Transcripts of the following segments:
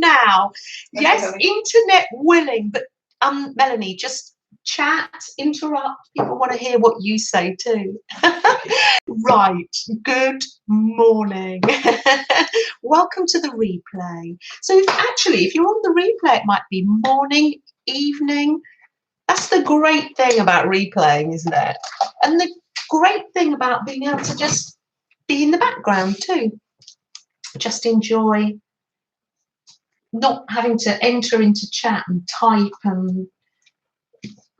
now. Yes, internet willing, but Melanie, just chat, interrupt. People want to hear what you say too. Right. Good morning. Welcome to the replay. So if you're on the replay, it might be morning, evening. That's the great thing about replaying, isn't it? And the great thing about being able to just be in the background too. Just enjoy not having to enter into chat and type, and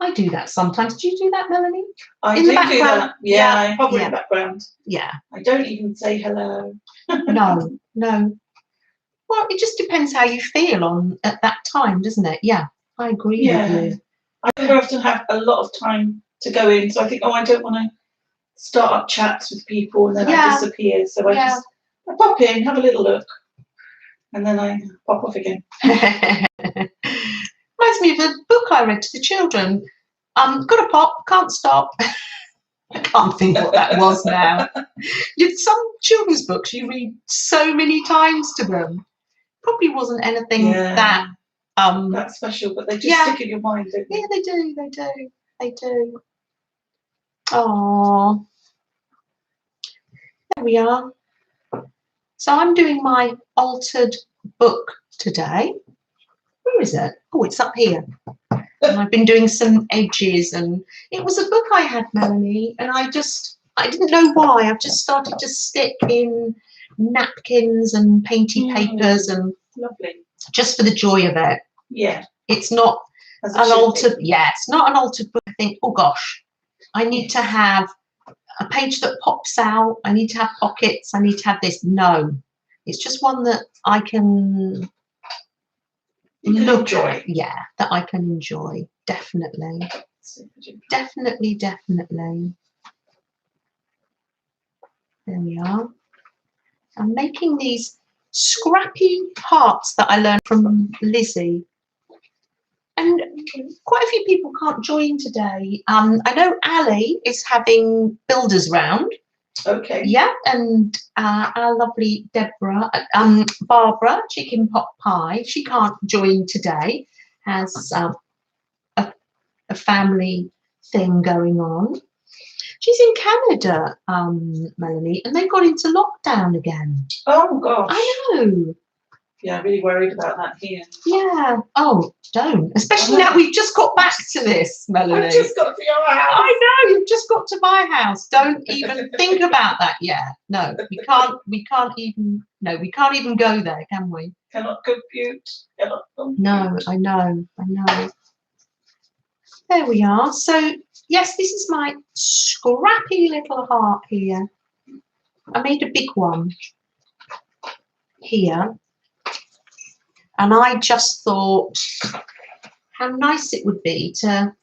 I do that sometimes. Do you do that, Melanie? I do that. Yeah, I hover in the background. Yeah. I don't even say hello. No. Well, it just depends how you feel at that time, doesn't it? Yeah, I agree with you. I very often have a lot of time to go in, so I think, I don't want to start up chats with people and then I disappear. So I pop in, have a little look, and then I pop off again. Reminds me of a book I read to the children. Got a pop, can't stop. I can't think what that was now. Some children's books you read so many times to them. Probably wasn't anything that special, but they just stick in your mind, don't they? Yeah, they do. Oh, there we are. So I'm doing my altered book today. Where is it? Oh, it's up here. And I've been doing some edges, and it was a book I had, Melanie, and I didn't know why. I've just started to stick in napkins and painty papers, and lovely, just for the joy of it. Yeah. It's not an altered. Yeah, it's not an altered book. I think, oh gosh, I need to have a page that pops out. I need to have pockets. I need to have this. No, it's just one that I can enjoy. Yeah, that I can enjoy. Definitely. Definitely. There we are. I'm making these scrappy hearts that I learned from Lizzie. And quite a few people can't join today. I know Ali is having builders round. Okay. Yeah, and our lovely Deborah, Barbara, Chicken Pot Pie, she can't join today. Has a family thing going on. She's in Canada, Melanie, and they've gone into lockdown again. Oh gosh. I know. Yeah, I'm really worried about that here. Yeah. Oh, don't. Especially now we've just got back to this, Melanie. I've just got to your house. I know, you've just got to my house. Don't even think about that yet. No, we can't even go there, can we? Cannot compute. No, I know. There we are. So yes, this is my scrappy little heart here. I made a big one here. And I just thought how nice it would be to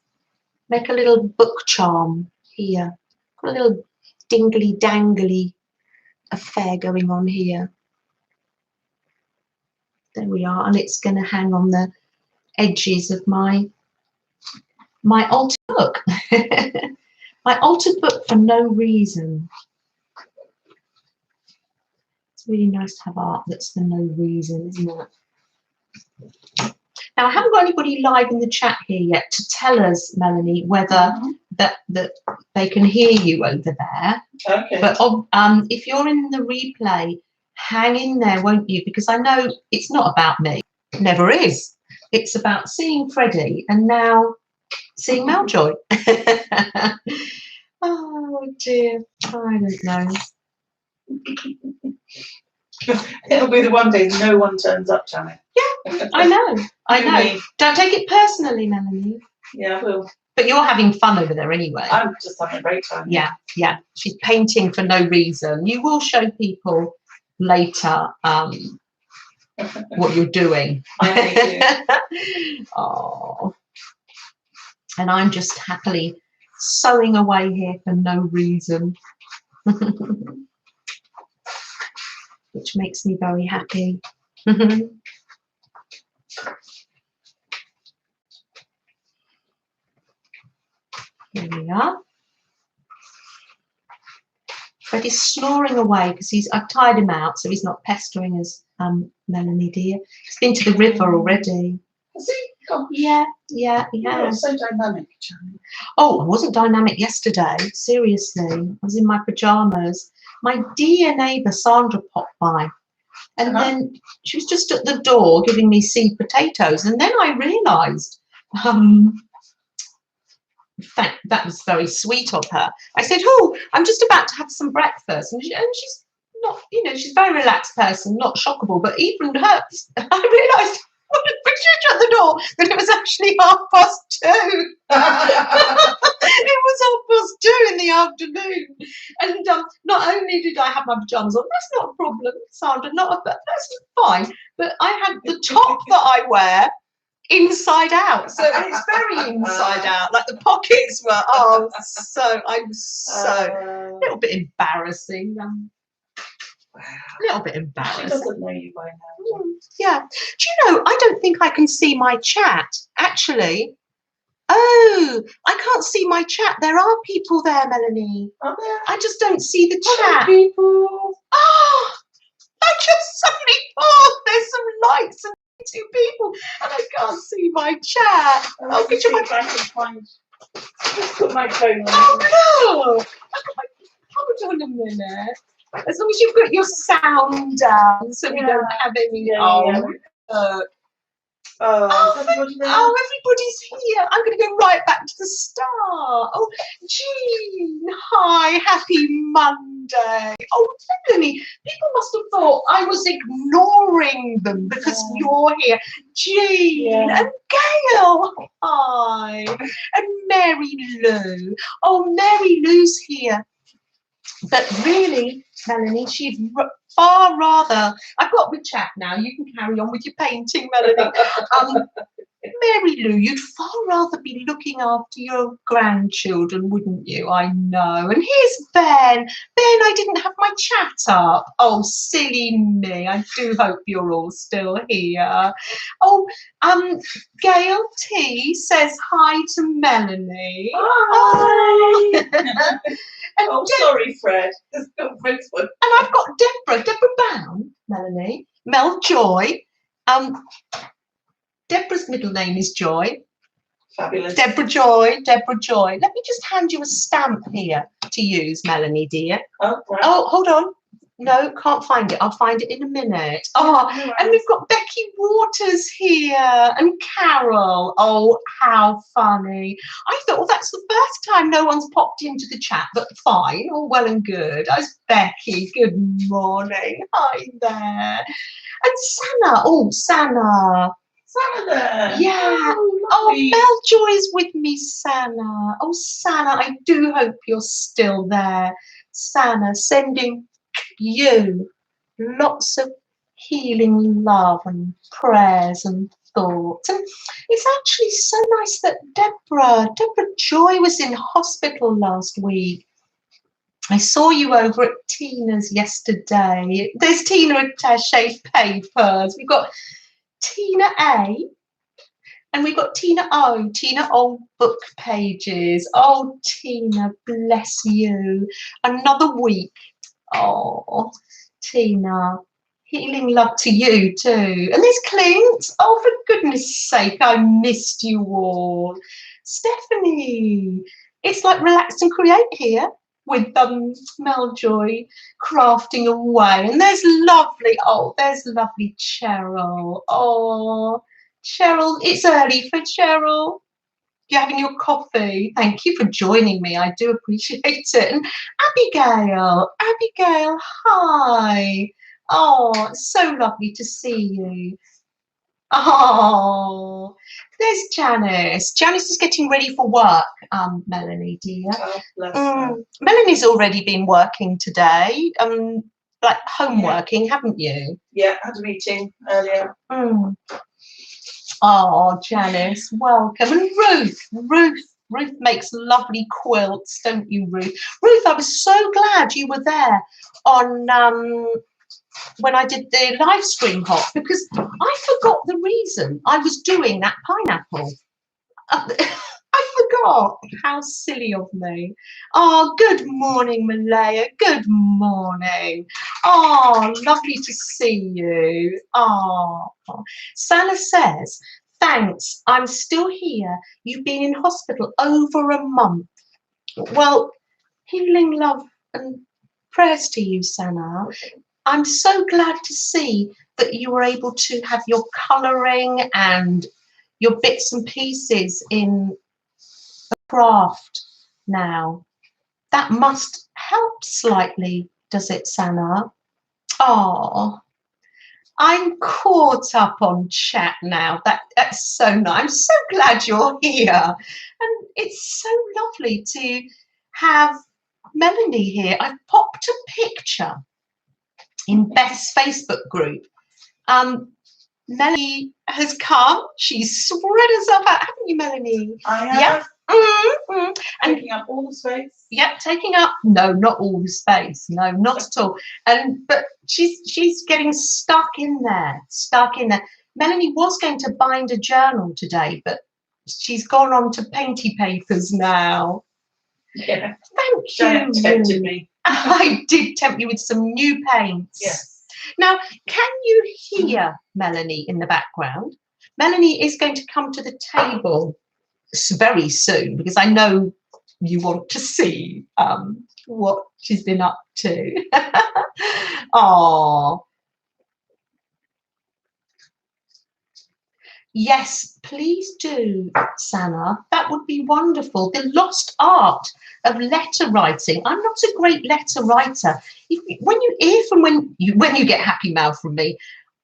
make a little book charm here. Got a little dingly dangly affair going on here. There we are, and it's going to hang on the edges of my altered book. My altered book for no reason. It's really nice to have art that's for no reason, isn't it? Now, I haven't got anybody live in the chat here yet to tell us, Melanie, whether that they can hear you over there. Okay. But if you're in the replay, hang in there, won't you? Because I know it's not about me. It never is. It's about seeing Freddie and now seeing Meljoy. Oh, dear. I don't know. It'll be the one day no one turns up, Janet. Yeah, I know. Don't take it personally, Melanie. Yeah, I will. But you're having fun over there anyway. I'm just having a great time. Yeah. She's painting for no reason. You will show people later what you're doing. I do. Oh. And I'm just happily sewing away here for no reason. Which makes me very happy. There we are. Freddy's snoring away because I've tied him out so he's not pestering us, Melanie dear. He's been to the river already. Has he? Gosh. Yeah, he You're has. so dynamic, Johnny. Oh, I wasn't dynamic yesterday. Seriously, I was in my pajamas. My dear neighbour Sandra popped by, and then she was just at the door giving me seed potatoes, and then I realised. In fact, that was very sweet of her. I said, "Oh, I'm just about to have some breakfast," and she's not, she's a very relaxed person, not shockable. But even her, I realised when she shut the door that it was actually 2:30. It was 2:30 in the afternoon, and not only did I have my pajamas on, that's not a problem, Sandra, that's fine. But I had the top that I wear inside out, so it's very inside out, like the pockets were. I was so a little bit embarrassing. A little bit embarrassing. She doesn't know you by now. Yeah. Do you know, I don't think I can see my chat actually. Oh, I can't see my chat. There are people there, Melanie. Are there? I just don't see the chat. People. Oh, I just suddenly thought there's some likes and 2 people, and I can't see my chat. I'll get you back and find. Just put my phone on. Oh no! Hold on a minute. As long as you've got your sound down, so we don't have any. Everybody's here. I'm going to go right back to the start. Oh, Jean, hi, happy Monday. Oh, Melanie, people must have thought I was ignoring them because you're here. Jean and Gail, hi, and Mary Lou. Oh, Mary Lou's here. But really, Melanie, she'd far rather. I've got the chat now. You can carry on with your painting, Melanie. Mary Lou, you'd far rather be looking after your grandchildren, wouldn't you? I know. And here's Ben. Ben, I didn't have my chat up. Oh, silly me. I do hope you're all still here. Oh, Gail T says hi to Melanie. Hi. And sorry, Fred. There's no Fred's one. And I've got Deborah Bound, Melanie, Meljoy. Deborah's middle name is Joy. Fabulous. Deborah Joy. Let me just hand you a stamp here to use, Melanie dear. Oh, right. Oh, hold on. No, can't find it. I'll find it in a minute. Oh, and we've got Becky Waters here and Carol. Oh, how funny. I thought, well, that's the first time no one's popped into the chat, but fine, all well and good. That's Becky. Good morning. Hi there. And Sana. Oh, Sana. Sana there. Yeah. Oh, Meljoy's with me, Sana. Oh, Sana, I do hope you're still there. Sana, sending you lots of healing love and prayers and thoughts. And it's actually so nice that Deborah Joy was in hospital last week. I saw you over at Tina's yesterday. There's Tina Attaché Papers. We've got Tina A and we've got Tina O. Tina Old Book Pages. Oh, Tina, bless you. Another week. Oh, Tina, healing love to you too. And there's Clint. Oh, for goodness sake, I missed you all. Stephanie, it's like relax and create here with Meljoy crafting away. And there's lovely Cheryl. Oh, Cheryl, it's early for Cheryl. You're having your coffee. Thank you for joining me. I do appreciate it. And Abigail, hi. Oh, it's so lovely to see you. Oh, there's Janice. Janice is getting ready for work, Melanie, dear. Oh, bless her. Melanie's already been working today, like home working, haven't you? Yeah, had a meeting earlier. Oh, Janice, welcome. And Ruth makes lovely quilts, don't you, Ruth? Ruth, I was so glad you were there on when I did the live stream hop, because I forgot the reason I was doing that pineapple. I forgot. How silly of me. Oh, good morning, Malaya. Good morning. Oh, lovely to see you. Oh, Sana says, thanks. I'm still here. You've been in hospital over a month. Well, healing love and prayers to you, Sana. I'm so glad to see that you were able to have your colouring and your bits and pieces in the craft now. That must help slightly, does it, Sana? Oh, I'm caught up on chat now. That's so nice. I'm so glad you're here. And it's so lovely to have Melanie here. I've popped a picture in Beth's Facebook group. Melanie has come. She's spread herself out, haven't you, Melanie? I have. Yeah. Mm-hmm. And taking up all the space. Yep, taking up. No, not all the space. No, not at all. But she's getting stuck in there. Stuck in there. Melanie was going to bind a journal today, but she's gone on to painty papers now. Yeah. Thank Giant you. tempted me. I did tempt you with some new paints. Yes. Now, can you hear Melanie in the background? Melanie is going to come to the table very soon because I know you want to see what she's been up to. Oh, yes, please do, Sana. That would be wonderful. The lost art of letter writing. I'm not a great letter writer. When you hear from when you get happy mail from me,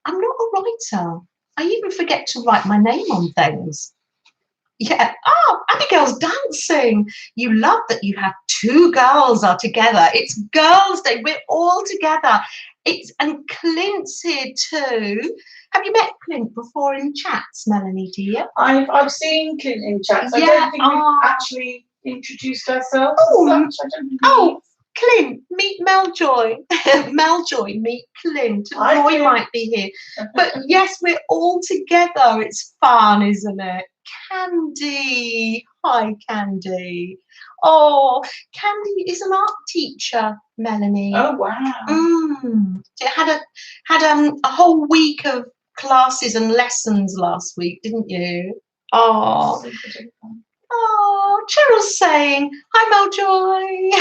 I'm not a writer. I even forget to write my name on things. Yeah. Oh, Abigail's dancing. You love that you have two girls are together. It's Girls' Day. We're all together. And Clint's here too. Have you met Clint before in chats, Melanie, dear? I've seen Clint in chats. Yeah, I don't think we've actually introduced ourselves. Clint, meet Meljoy. Meljoy, meet Clint. Hi, Roy Clint. might be here. But yes, we're all together. It's fun, isn't it? Candy. Hi, Candy. Oh, Candy is an art teacher, Melanie. Oh, wow. She had a whole week of classes and lessons last week, didn't you? Oh. Oh, Cheryl's saying, hi, Meljoy.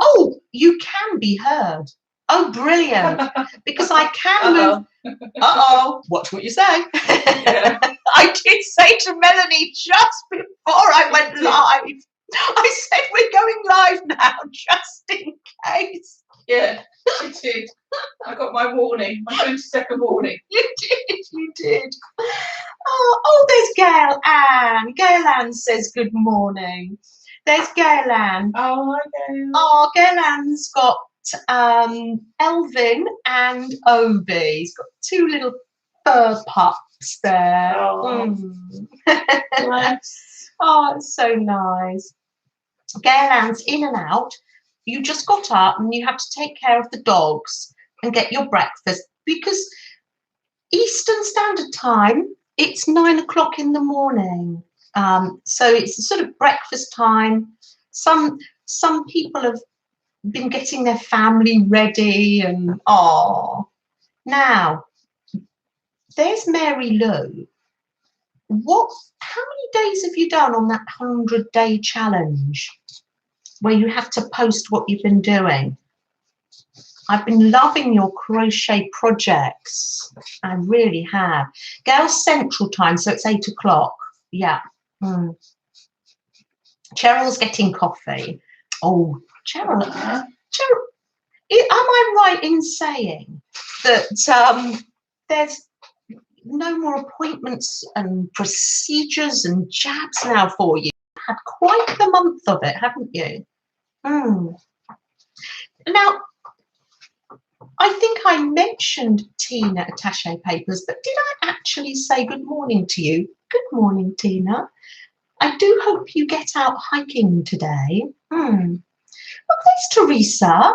Oh, you can be heard. Oh, brilliant. Because I can move. Uh-oh. Watch what you say. Yeah. I did say to Melanie just before I went live, I said we're going live now, just in case. Yeah, you did. I got my warning, my 20-second warning. You did. Oh, there's Gail Ann. Gail Ann says good morning. There's Gail Ann. Oh, hi, Gail. Oh, Gail Ann's got Elvin and Obi. He's got two little fur pups there. Oh, nice. Oh, it's so nice. Gail Ann's in and out. You just got up and you have to take care of the dogs and get your breakfast because Eastern Standard Time, it's 9 o'clock in the morning. So it's sort of breakfast time. Some people have been getting their family ready and now there's Mary Lou. How many days have you done on that 100-day challenge where you have to post what you've been doing? I've been loving your crochet projects. I really have. Girls Central Time, so it's 8 o'clock. Yeah. Cheryl's getting coffee. Oh, Cheryl, am I right in saying that there's no more appointments and procedures and jabs now for you? You've had quite the month of it, haven't you? Now, I think I mentioned Tina Attaché Papers, but did I actually say good morning to you? Good morning, Tina. I do hope you get out hiking today. Well, there's Teresa.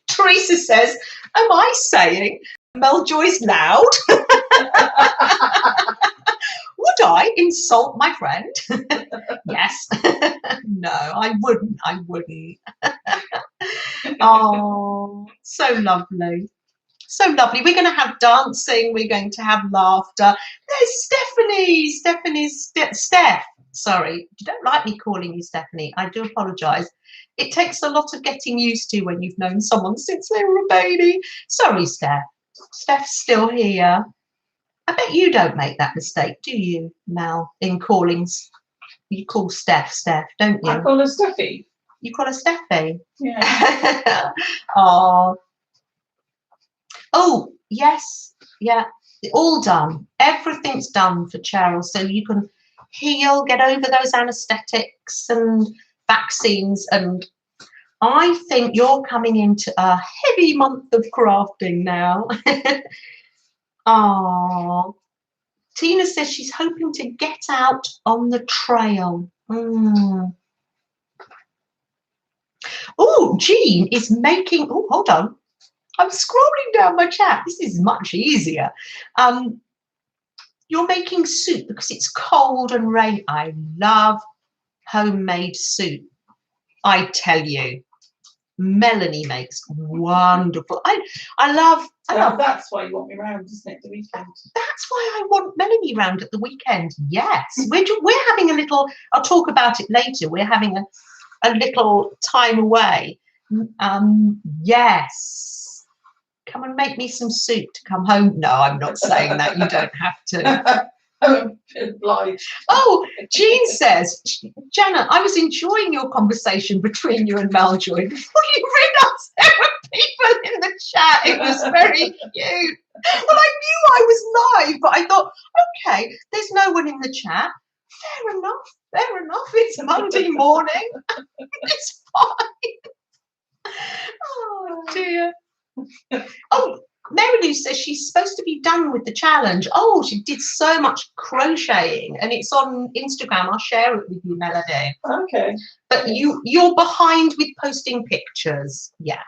Teresa says, am I saying Meljoy's loud? What Would I insult my friend? Yes. No, I wouldn't. I wouldn't. Oh, so lovely. So lovely. We're going to have dancing. We're going to have laughter. There's Stephanie. Steph. Sorry, you don't like me calling you Stephanie. I do apologise. It takes a lot of getting used to when you've known someone since they were a baby. Sorry, Steph. Steph's still here. I bet you don't make that mistake, do you, Mel, in callings? You call Steph, don't you? I call her Steffi. You call her Steffi? Yeah. Oh. Oh, yes. Yeah. All done. Everything's done for Cheryl. So you can heal, get over those anaesthetics and vaccines. And I think you're coming into a heavy month of crafting now. Oh. Tina says she's hoping to get out on the trail. Oh, Jean is making, oh, hold on. I'm scrolling down my chat. This is much easier. You're making soup because it's cold and rain. I love homemade soup. I tell you, Melanie makes wonderful. I love. That's why you want me around, isn't it? The weekend. That's why I want Melanie round at the weekend. Yes, we're having a little. I'll talk about it later. We're having a little time away. Yes. Come and make me some soup to come home. No, I'm not saying that. You don't have to. I'm obliged. Oh, Jean says, Janet, I was enjoying your conversation between you and Meljoy before you realised there were people in the chat. It was very cute. Well, I knew I was live, but I thought, okay, there's no one in the chat. Fair enough. It's Monday morning. It's fine. Oh, dear. Oh, Mary Lou says she's supposed to be done with the challenge. Oh, she did so much crocheting and it's on Instagram. I'll share it with you, Melody. Okay. But you're behind with posting pictures. Yeah.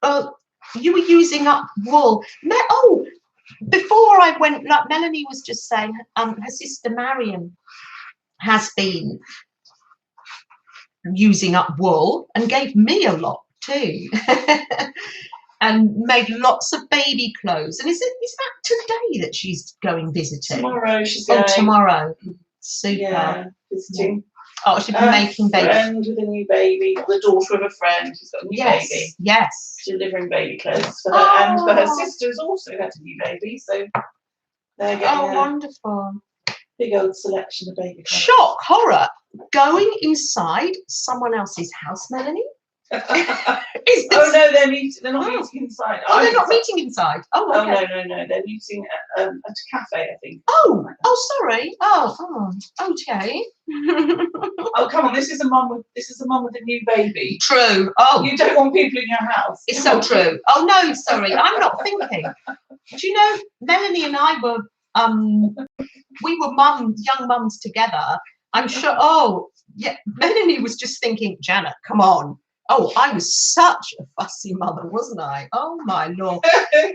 Oh, you were using up wool. Before I went, like Melanie was just saying, her sister Marion has been using up wool and gave me a lot too. And made lots of baby clothes. And is that today that she's going visiting? Tomorrow she's going. Oh, tomorrow. Super. Yeah, visiting. Oh, she'll be making baby. A friend with a new baby, the daughter of a friend who's got a new baby. Yes. Delivering baby clothes for her, and for her sister who's also had a new baby. So they're getting wonderful. Big old selection of baby clothes. Shock, horror. Going inside someone else's house, Melanie? Oh no, they're not meeting inside. Oh, they're not meeting inside. Oh, okay. Oh no, they're meeting at a cafe, I think. Oh, sorry. Oh, okay. Oh, come on, this is a mum with a new baby. True. Oh, you don't want people in your house. It's so true. Oh no, sorry, I'm not thinking. Do you know, Melanie and I were we were young mums together. I'm sure. Oh, yeah. Melanie was just thinking, Janet, come on. Oh, I was such a fussy mother, wasn't I? Oh my Lord.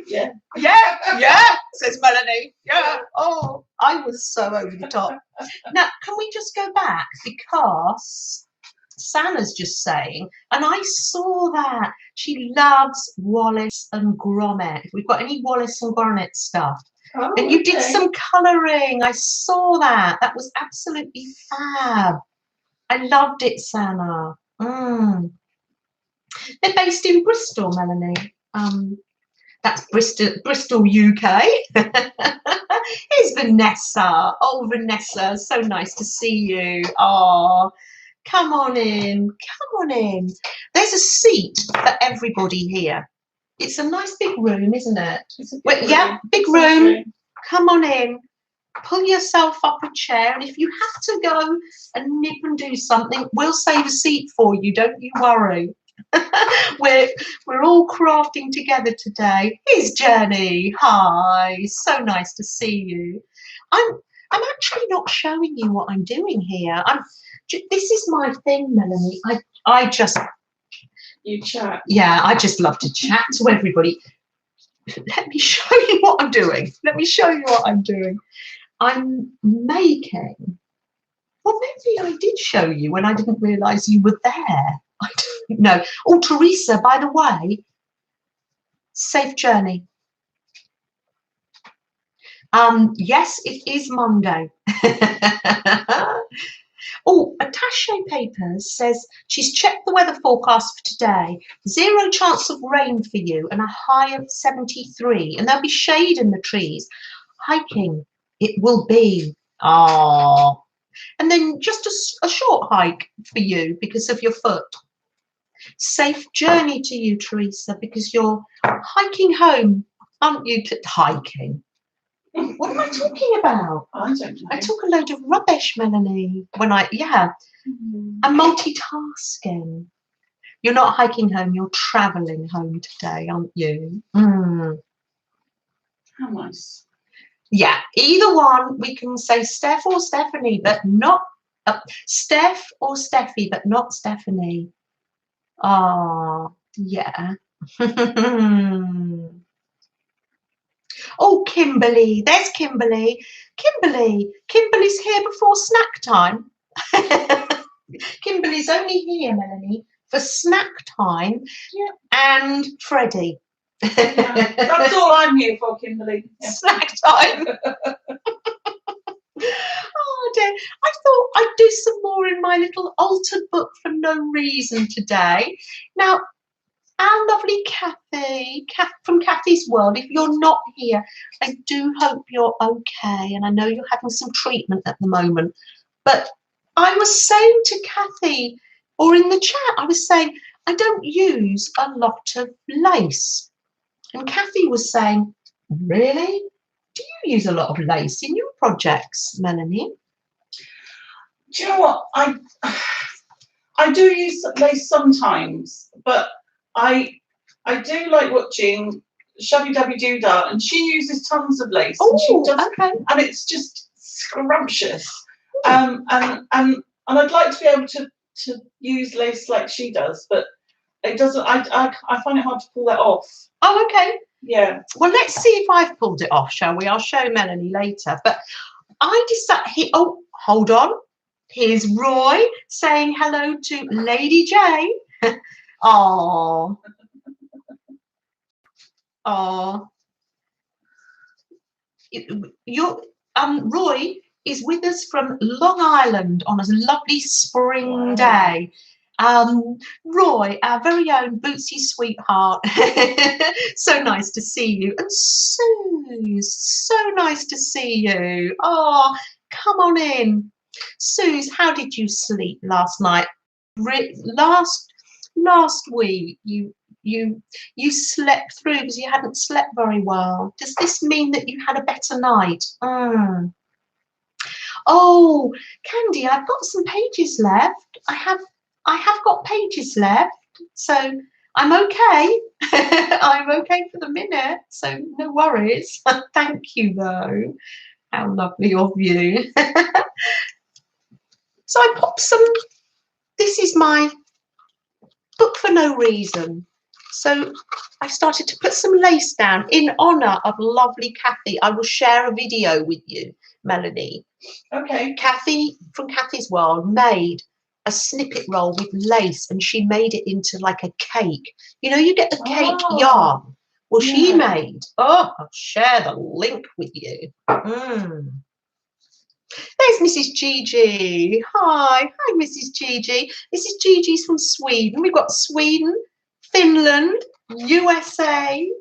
Yeah, says Melanie. Yeah. Oh, I was so over the top. Now, can we just go back? Because Sanna's just saying, and I saw that she loves Wallace and Gromit. If we've got any Wallace and Gromit stuff. Oh, and you did some colouring. I saw that. That was absolutely fab. I loved it, Sanna. They're based in Bristol, Melanie. That's Bristol, UK. Here's Vanessa. Oh, Vanessa, so nice to see you. Oh, come on in. There's a seat for everybody here. It's a nice big room, isn't it? Big room. Come on in. Pull yourself up a chair, and if you have to go and nip and do something, we'll save a seat for you. Don't you worry. We're all crafting together today. Here's Jenny. Hi. So nice to see you. I'm actually not showing you what I'm doing here. This is my thing, Melanie. I just you chat. Yeah, I just love to chat to everybody. let me show you what I'm doing. Let me show you what I'm doing. I'm making, well, maybe I did show you when I didn't realise you were there. I don't know. Oh, Teresa, by the way, safe journey. Yes, it is Monday. Oh, Attaché Papers says she's checked the weather forecast for today. 0 chance of rain for you and a high of 73. And there'll be shade in the trees. Hiking, it will be. Oh. And then just a short hike for you because of your foot. Safe journey to you, Teresa, because you're hiking home, aren't you? Hiking. What am I talking about? I don't know. I talk a load of rubbish, Melanie. I'm multitasking. You're not hiking home, you're travelling home today, aren't you? How nice. Yeah, either one. We can say Steph or Stephanie, but not Steph or Steffi, but not Stephanie. Oh, yeah. Oh, Kimberly. There's Kimberly. Kimberly's here before snack time. Kimberly's only here, Melanie, for snack time. Yeah. And Freddie. Yeah. That's all I'm here for, Kimberly. Yeah. Snack time. Oh dear. I thought I'd do some more in my little altered book for no reason today. Now, our lovely Kathy, from Kathy's World, if you're not here, I do hope you're okay. And I know you're having some treatment at the moment. But I was saying to Kathy, or in the chat, I was saying, I don't use a lot of lace. And Kathy was saying, really? Do you use a lot of lace in your projects, Melanie? Do you know what? I do use lace sometimes, but I do like watching Shabby Dabby Doodah, and she uses tons of lace. Oh, and she does, okay. And it's just scrumptious. And I'd like to be able to use lace like she does, but it doesn't. I find it hard to pull that off. Oh, okay. Yeah. Well, let's see if I've pulled it off, shall we? I'll show Melanie later. But I decided. Oh, hold on. Here's Roy saying hello to Lady J. Oh. Oh. Roy is with us from Long Island on a lovely spring day. Roy, our very own Bootsy sweetheart. So nice to see you. And Suze, so nice to see you. Oh, come on in. Suze, how did you sleep last night? Last week you slept through because you hadn't slept very well. Does this mean that you had a better night? Oh, Candy, I've got some pages left. I have got pages left, so I'm okay. I'm okay for the minute, so no worries. Thank you, though. How lovely of you. So I popped some. This is my book for no reason. So I started to put some lace down in honour of lovely Kathy. I will share a video with you, Melanie. Okay. Kathy from Kathy's World made a snippet roll with lace, and she made it into like a cake. You know, you get the cake yarn. Well, yeah. She made. Oh, I'll share the link with you. There's Mrs. Gigi. Hi, Mrs. Gigi. Mrs. Gigi's from Sweden. We've got Sweden, Finland, USA,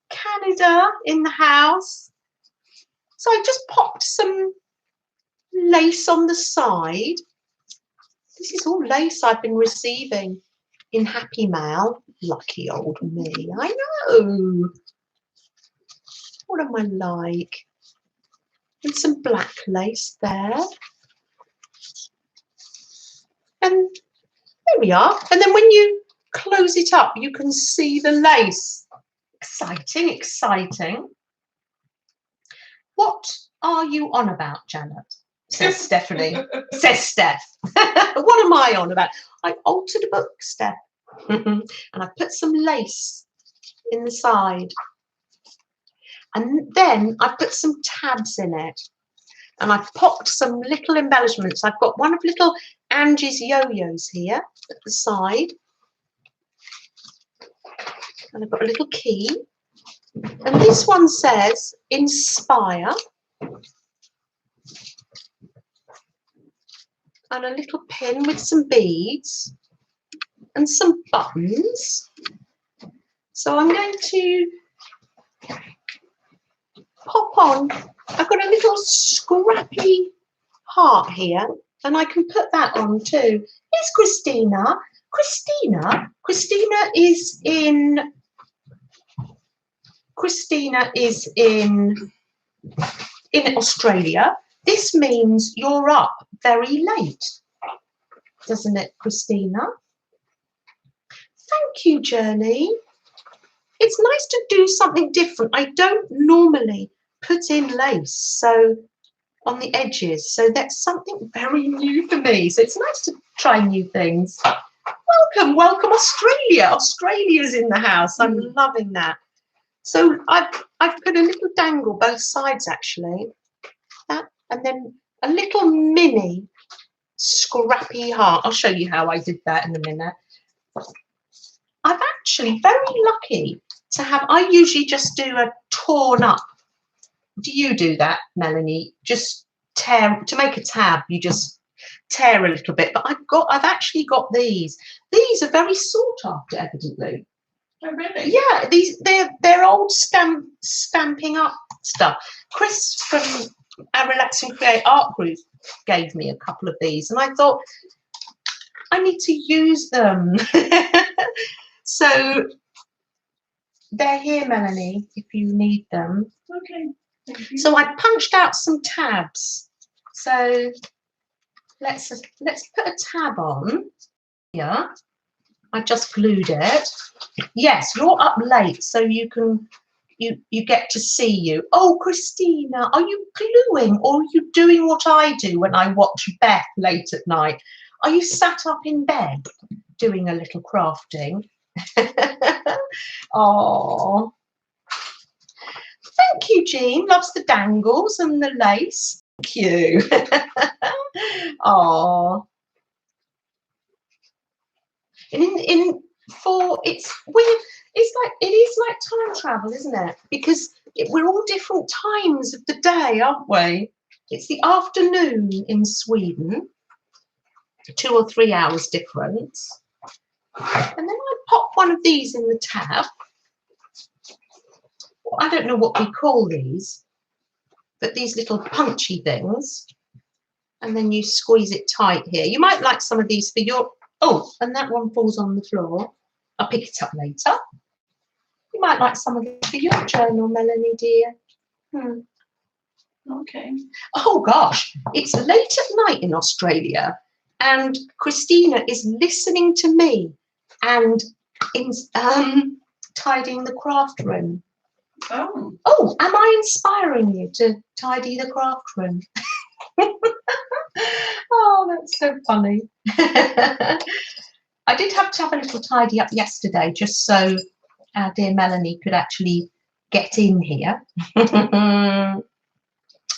Canada in the house. So I just popped some lace on the side. This is all lace I've been receiving in Happy Mail. Lucky old me. I know. What am I like? And some black lace there. And there we are. And then when you close it up, you can see the lace. Exciting, exciting. What are you on about, Janet? Says Stephanie. Says Steph. What am I on about? I altered a book, Steph. And I put some lace in the side. And then I put some tabs in it. And I've popped some little embellishments. I've got one of little Angie's yo-yos here at the side. And I've got a little key. And this one says, inspire. And a little pin with some beads and some buttons. So I'm going to pop on. I've got a little scrappy heart here, and I can put that on too. Here's Christina. Christina is in Australia. This means you're up very late, doesn't it, Christina? Thank you, Journey. It's nice to do something different. I don't normally put in lace so on the edges, so that's something very new for me. So it's nice to try new things. Welcome Australia. Australia's in the house. I'm loving that. So I've put a little dangle both sides actually. That, and then a little mini scrappy heart. I'll show you how I did that in a minute. I'm actually very lucky to have, I usually just do a torn up. Do you do that, Melanie? Just tear, to make a tab, you just tear a little bit. But I've actually got these. These are very sought after, evidently. Oh, really? Yeah, they're old stamping up stuff. Chris from our Relax and Create art group gave me a couple of these, and I thought I need to use them. So they're here, Melanie, if you need them. Okay. Thank you. So I punched out some tabs. So let's put a tab on here. I just glued it. Yes, you're up late, so you get to see you. Oh, Christina, are you gluing, or are you doing what I do when I watch Beth late at night? Are you sat up in bed doing a little crafting? Oh, thank you, Jean. Loves the dangles and the lace. Thank you. Oh, and it's weird. It is like time travel, isn't it? Because we're all different times of the day, aren't we? It's the afternoon in Sweden, 2 or 3 hours difference. And then I pop one of these in the tab. Well, I don't know what we call these, but these little punchy things. And then you squeeze it tight here. You might like some of these for your... Oh, and that one falls on the floor. I'll pick it up later. You might like some of it for your journal, Melanie, dear. Okay. Oh, gosh. It's late at night in Australia, and Christina is listening to me and tidying the craft room. Oh, am I inspiring you to tidy the craft room? Oh, that's so funny. I did have to have a little tidy up yesterday, just so our dear Melanie could actually get in here.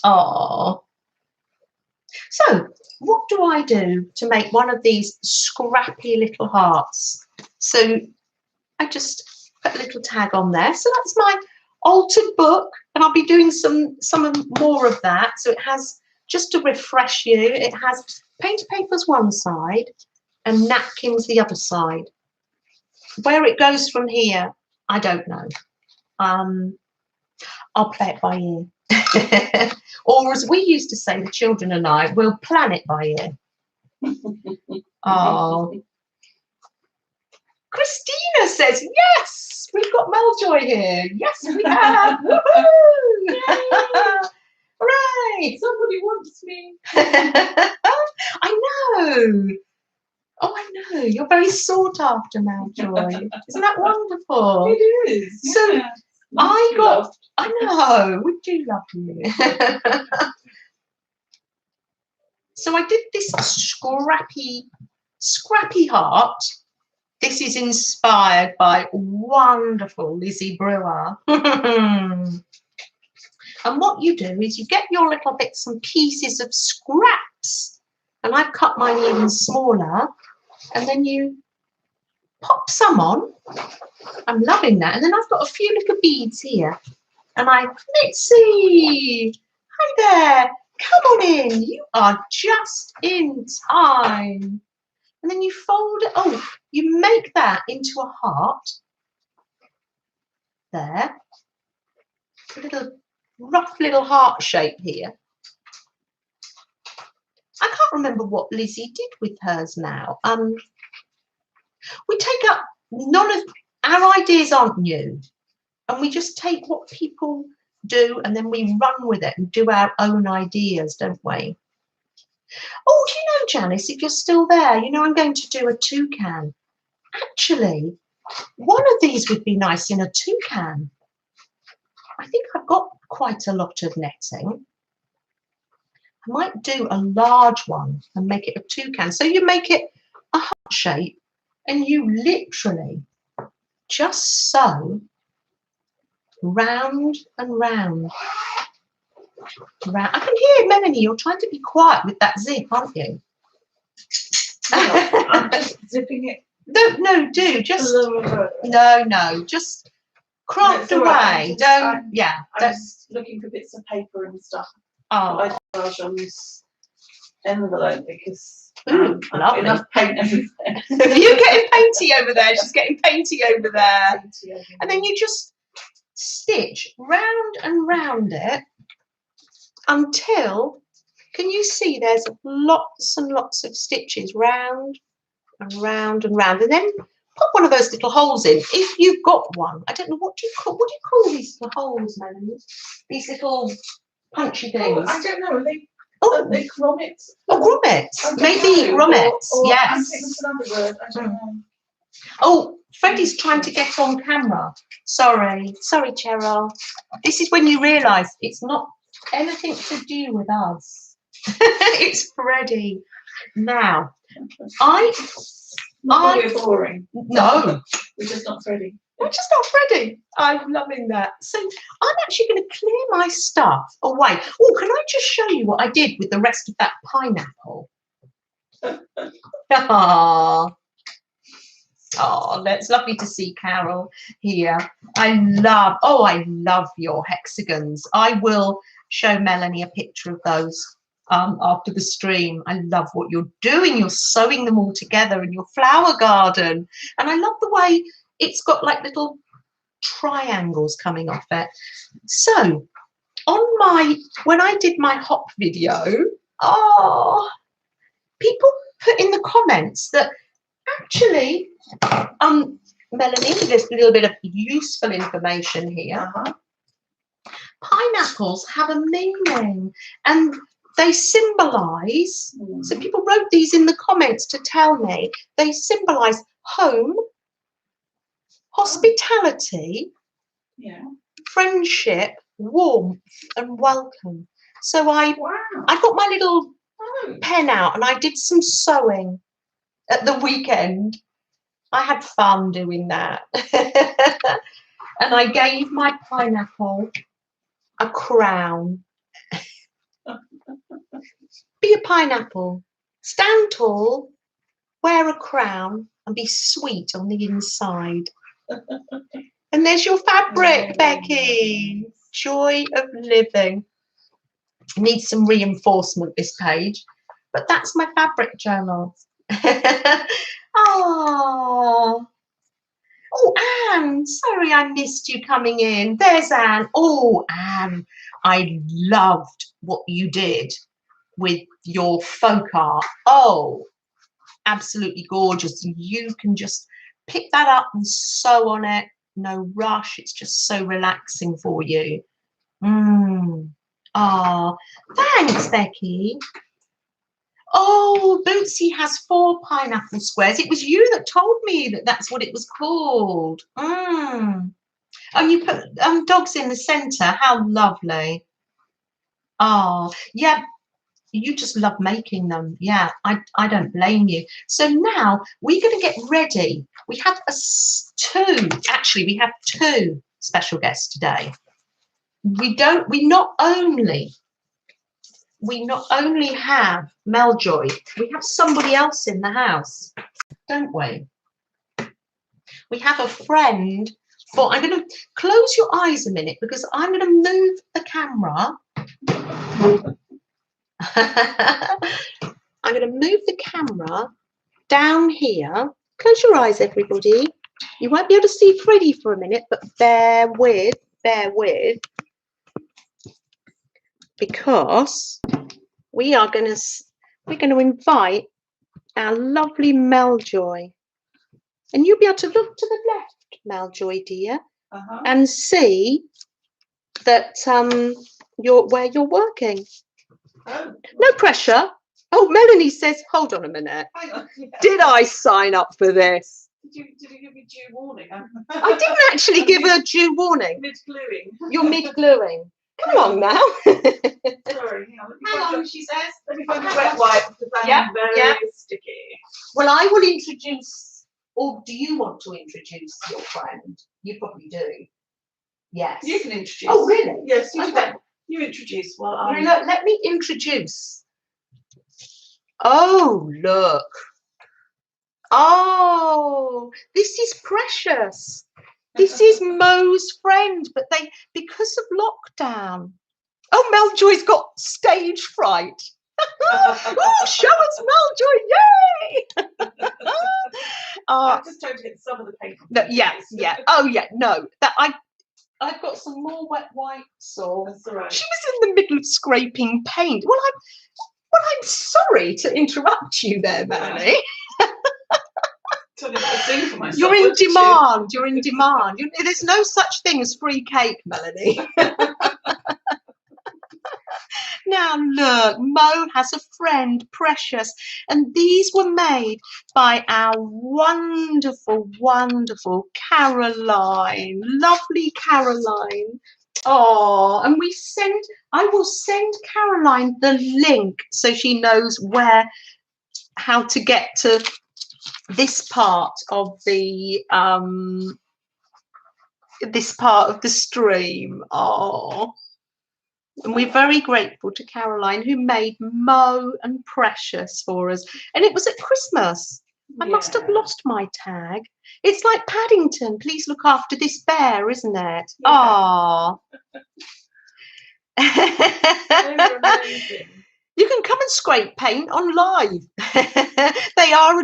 Oh. So, what do I do to make one of these scrappy little hearts? So, I just put a little tag on there. So that's my altered book, and I'll be doing some more of that. So it has, just to refresh you, it has painter papers one side and napkins the other side. Where it goes from here, I don't know. I'll play it by ear. Or as we used to say, the children and I, we'll plan it by ear. Oh. Christina says, yes, we've got Meljoy here. Yes, we have. Woohoo! Hooray! Somebody wants me. I know. Oh, I know. You're very sought after, Meljoy. Isn't that wonderful? It is. So yeah. I know, we do love you. So I did this scrappy heart. This is inspired by wonderful Lizzie Brewer. And what you do is you get your little bits and pieces of scraps, and I've cut mine even smaller, and then you pop some on. I'm loving that. And then I've got a few little beads here, and Mitzi, hi there, come on in, you are just in time. And then you fold it, oh, you make that into a heart there, a little rough little heart shape here. I can't remember what Lizzie did with hers now. We take up, none of our ideas aren't new, and we just take what people do and then we run with it and do our own ideas, don't we? Oh, do you know, Janice, if you're still there, you know, I'm going to do a toucan. Actually, one of these would be nice in a toucan. I think I've got quite a lot of netting. I might do a large one and make it a toucan. So you make it a heart shape and you literally just sew round and round. I can hear, Melanie, you're trying to be quiet with that zip, aren't you? No, I'm just zipping it. No, do just no, just craft away. Don't. I'm just looking for bits of paper and stuff. Oh, I charge on this envelope because lovely. Enough paint everywhere. You're getting painty over there. She's getting painty over there. And then you just stitch round and round it until, can you see there's lots and lots of stitches round and round and round, and then put one of those little holes in if you've got one. I don't know, what do you call these little holes, Melanie? These little punchy things. I don't know. Are they grommets? Oh, grommets. Maybe grommets. Or yes. I'm thinking it's another word. I don't know. Oh, Freddie's trying to get on camera. Sorry, Cheryl. This is when you realise it's not anything to do with us. It's Freddie. Now, We're boring. No. We're just not Freddie. We're just not Freddie. I'm loving that. So I'm actually going to clear my stuff away. Oh, can I just show you what I did with the rest of that pineapple? Oh, that's lovely to see Carol here. I love your hexagons. I will show Melanie a picture of those after the stream. I love what you're doing. You're sewing them all together in your flower garden. And I love the way it's got like little triangles coming off it. So when I did my hop video, people put in the comments that actually, Melanie, there's a little bit of useful information here. Pineapples have a meaning and they symbolise, so people wrote these in the comments to tell me, they symbolise home, hospitality, friendship, warmth and welcome. So I got my little pen out and I did some sewing at the weekend. I had fun doing that. And I gave my pineapple a crown. Be a pineapple, stand tall, wear a crown and be sweet on the inside. And there's your fabric, Becky. Joy of living. Needs some reinforcement, this page, but that's my fabric journal. Oh, Anne, sorry I missed you coming in. There's Anne. Oh, Anne, I loved what you did with your folk art. Oh, absolutely gorgeous. You can just pick that up and sew on it. No rush. It's just so relaxing for you. Oh, thanks, Becky. Oh, Bootsy has 4 pineapple squares. It was you that told me that that's what it was called. And you put dogs in the centre. How lovely. Oh, yeah. You just love making them. Yeah, I don't blame you. So now we're going to get ready. We have we have 2 special guests today. we not only have Meljoy, we have somebody else in the house, don't we? We have a friend. I'm going to close your eyes a minute because I'm going to move the camera. I'm going to move the camera down here. Close your eyes, everybody. You won't be able to see Freddie for a minute, but bear with, because we're going to invite our lovely Meljoy, and you'll be able to look to the left, Meljoy dear, and see that where you're working. Oh. No pressure. Oh, Melanie says, hold on a minute. Hang on, yeah. Did I sign up for this? Did you give me due warning? I didn't actually give a due warning. Mid-gluing. You're mid-gluing. Come on now. Sorry, hang on, she says. Let me find the wet wipe because I'm very sticky. Well, I will introduce, or do you want to introduce your friend? You probably do. Yes. You can introduce. Oh, really? Yes, you can. You introduce while I... Let me introduce. Oh, look. Oh, this is Precious. This is Mo's friend, but because of lockdown. Oh, Meljoy's got stage fright. Oh, show us Meljoy, yay! I'm just trying to get some of the paint. No, yeah. Oh, yeah, no. I've got some more wet wipes. That's all right. She was in the middle of scraping paint. Well, I'm sorry to interrupt you there, Melanie. You're in demand. You're in demand. There's no such thing as free cake, Melanie. Now look, Mo has a friend, Precious, and these were made by our wonderful, wonderful Caroline, lovely Caroline. Oh, and I will send Caroline the link so she knows how to get to this part of the stream. Oh. And we're very grateful to Caroline, who made Mo and Precious for us. And it was at Christmas. I must have lost my tag. It's like Paddington. Please look after this bear, isn't it? Ah. You can come and scrape paint on live. They are,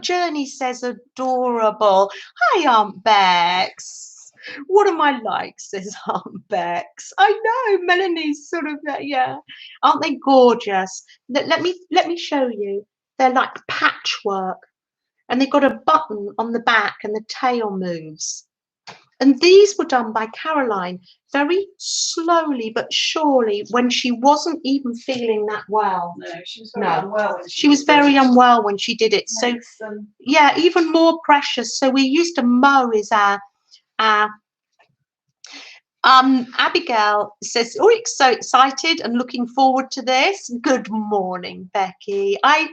Journey says, adorable. Hi, Aunt Bex. What am I like, says Aunt Bex. I know, Melanie's sort of, yeah. Aren't they gorgeous? Let me show you. They're like patchwork. And they've got a button on the back and the tail moves. And these were done by Caroline very slowly but surely when she wasn't even feeling that well. No, she was very unwell. She was very unwell when she did it. So, yeah, even more Precious. So we used to Mo is our Abigail says, oh, so excited and looking forward to this. Good morning, Becky. I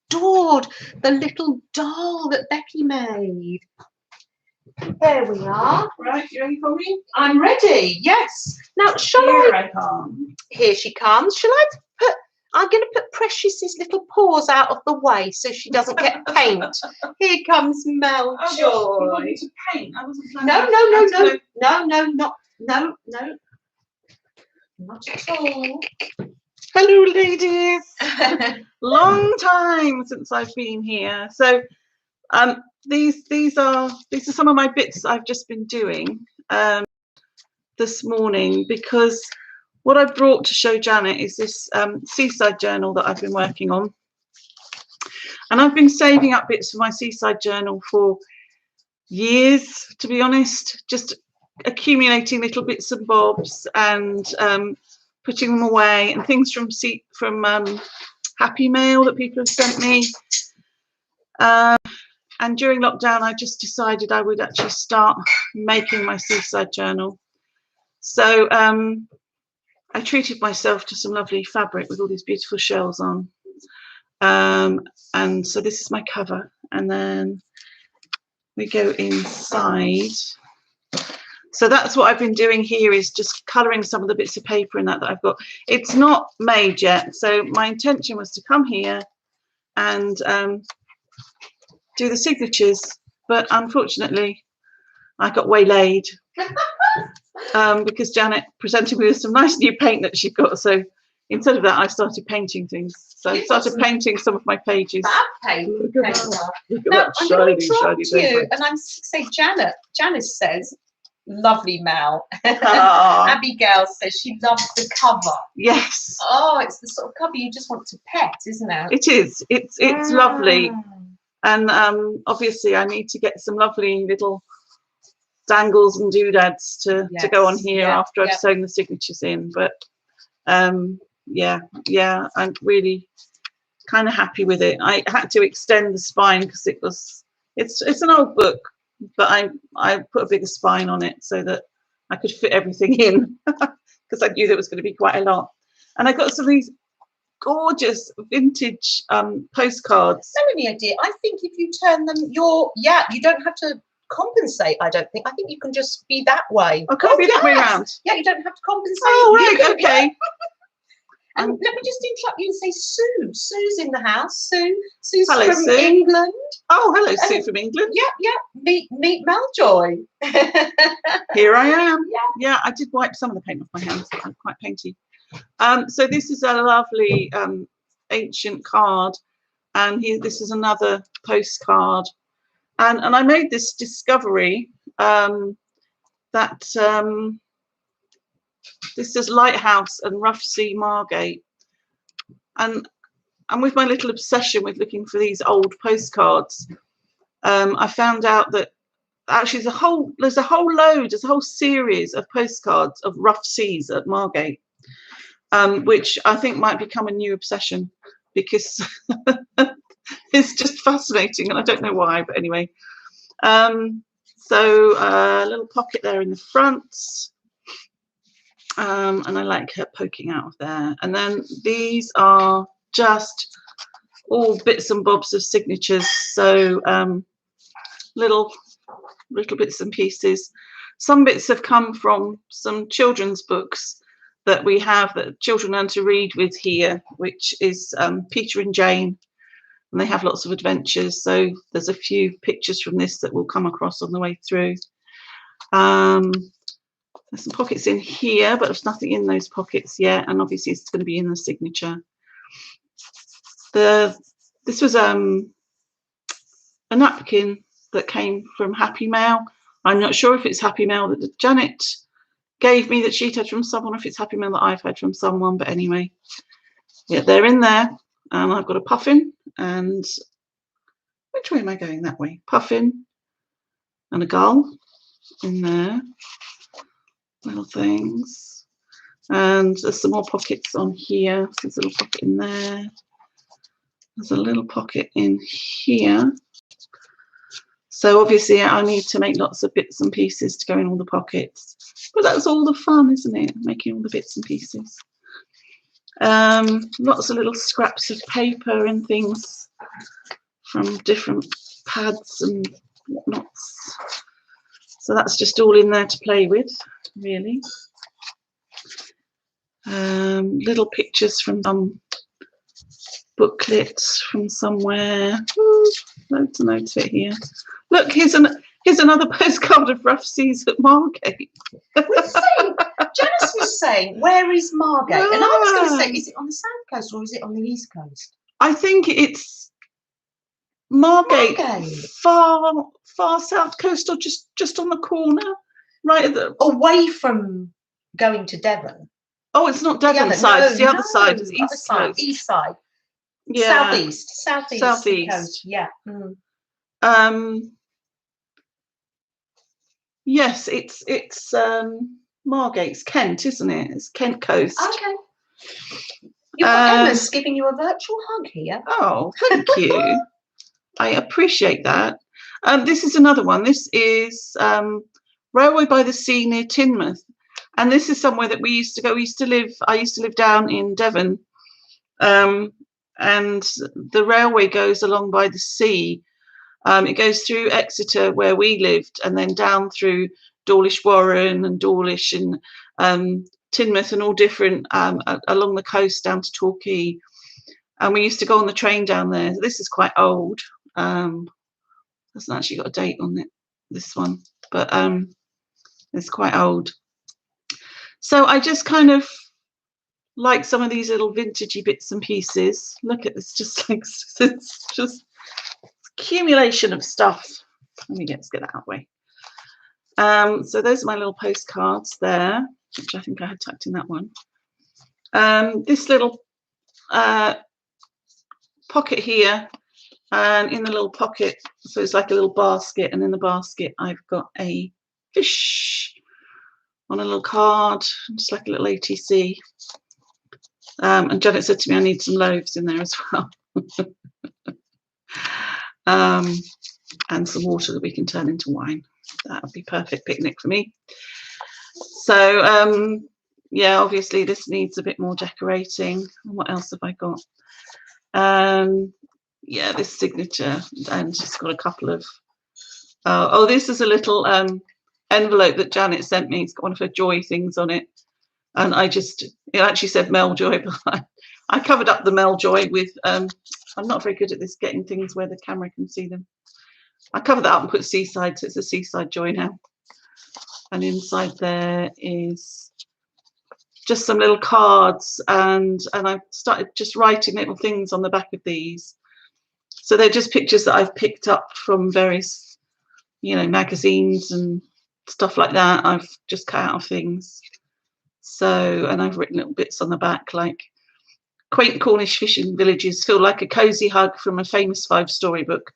adored the little doll that Becky made. There we are. Right, you ready for me? I'm ready, yes. Now, Here she comes. I'm going to put Precious's little paws out of the way so she doesn't get paint. Here comes Meljoy. Oh, you to paint? I wasn't No, not at all. Hello, ladies. Long time since I've been here. So, these are some of my bits I've just been doing this morning, because what I brought to show Janet is this seaside journal that I've been working on, and I've been saving up bits for my seaside journal for years, to be honest, just accumulating little bits and bobs and putting them away, and things from Happy Mail that people have sent me. And during lockdown, I just decided I would actually start making my seaside journal. So I treated myself to some lovely fabric with all these beautiful shells on. And so this is my cover. And then we go inside. So that's what I've been doing here, is just colouring some of the bits of paper in that I've got. It's not made yet, so my intention was to come here and do the signatures, but unfortunately I got waylaid because Janet presented me with some nice new paint that she'd got. So instead of that, I started painting things. So I started painting some of my pages. Paper. Look at Now, that I'm going to shiny interrupt you, paper. and I'm say Janice says, lovely Mel. Abigail says she loves the cover. Yes. Oh, it's the sort of cover you just want to pet, isn't it? It is. It's lovely. And obviously I need to get some lovely little dangles and doodads to go on here after I've sewn the signatures in. But yeah, I'm really kind of happy with it. I had to extend the spine because it's an old book, but I put a bigger spine on it so that I could fit everything in because I knew there was going to be quite a lot. And I got some of these gorgeous vintage postcards. Melanie, dear, I think if you turn them, you don't have to compensate. I don't think. I think you can just be that way. Oh, can I be that way around? Yeah, you don't have to compensate. Oh, right, okay. And let me just interrupt you and say Sue. Sue's in the house. Sue's hello, from Sue. England. Oh, hello, Sue from England. Yeah. Meet Meljoy. Here I am. Yeah, I did wipe some of the paint off my hands. I'm quite painty. So this is a lovely ancient card, and this is another postcard. And I made this discovery that this is Lighthouse and Rough Sea Margate. And with my little obsession with looking for these old postcards, I found out that actually there's a whole series of postcards of rough seas at Margate, which I think might become a new obsession because it's just fascinating, and I don't know why, but anyway. So a little pocket there in the front, and I like her poking out of there. And then these are just all bits and bobs of signatures, so little bits and pieces. Some bits have come from some children's books that we have that children learn to read with here, which is Peter and Jane, and they have lots of adventures. So there's a few pictures from this that we'll come across on the way through. There's some pockets in here, but there's nothing in those pockets yet, and obviously it's going to be in the signature. This was a napkin that came from Happy Mail. I'm not sure if it's Happy Mail that Janet gave me that she'd had from someone, or if it's Happy Mail that I've had from someone, but anyway, yeah, they're in there. And I've got a puffin, and which way am I going? That way. Puffin and a gull in there, little things. And there's some more pockets on here. There's a little pocket in there. There's a little pocket in here. So obviously I need to make lots of bits and pieces to go in all the pockets. But that's all the fun, isn't it? Making all the bits and pieces. Lots of little scraps of paper and things from different pads and whatnots. So that's just all in there to play with, really. Little pictures from some booklets from somewhere. Ooh, loads and loads of it here. Look, here's another postcard of rough seas at Margate. Janice was saying, where is Margate? And I was going to say, is it on the south coast or is it on the east coast? I think it's Margate. Far south coast, or just on the corner, right at the away from going to Devon. Oh, it's not Devon side. It's the other side. It's east coast. East side. Yeah. Southeast. Coast. Yeah. Yes, it's Margate's Kent, isn't it? It's Kent coast. Okay. You've got Emma's giving you a virtual hug here. Oh, thank you. I appreciate that. This is another one. This is Railway by the Sea near Teignmouth, and this is somewhere that we used to go. I used to live down in Devon, and the railway goes along by the sea. It goes through Exeter, where we lived, and then down through Dawlish Warren and Dawlish and Teignmouth and all different along the coast down to Torquay. And we used to go on the train down there. This is quite old. Hasn't actually got a date on it, this one, but it's quite old. So I just kind of like some of these little vintagey bits and pieces. Look at this, just like it's just accumulation of stuff. Let's get that out of the way. So those are my little postcards there, which I think I had tucked in that one. This little pocket here, and in the little pocket, so it's like a little basket, and in the basket I've got a fish on a little card, just like a little ATC. And Janet said to me I need some loaves in there as well. And some water that we can turn into wine. That would be perfect picnic for me. So yeah, obviously this needs a bit more decorating. What else have I got? Yeah, this signature, and it's got a couple of oh, this is a little envelope that Janet sent me. It's got one of her joy things on it, and it actually said Meljoy, but I covered up the Meljoy with I'm not very good at this, getting things where the camera can see them. I covered that up and put Seaside, so it's a Seaside Joy now. And inside there is just some little cards, and I started just writing little things on the back of these. So they're just pictures that I've picked up from various, magazines and stuff like that. I've just cut out of things. So, and I've written little bits on the back, like quaint Cornish fishing villages feel like a cosy hug from a famous 5 storybook.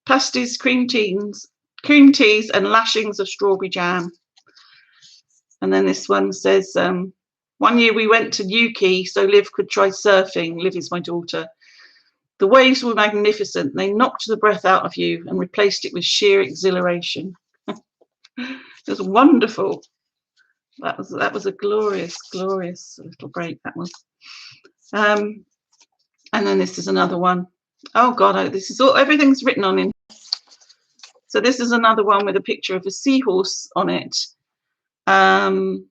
Pasties, cream teas, and lashings of strawberry jam. And then this one says, one year we went to Newquay so Liv could try surfing. Liv is my daughter. The waves were magnificent. They knocked the breath out of you and replaced it with sheer exhilaration. It was wonderful. That was a glorious little break, that was. And then this is another one. Oh God, this is all, everything's written on in. So this is another one with a picture of a seahorse on it. And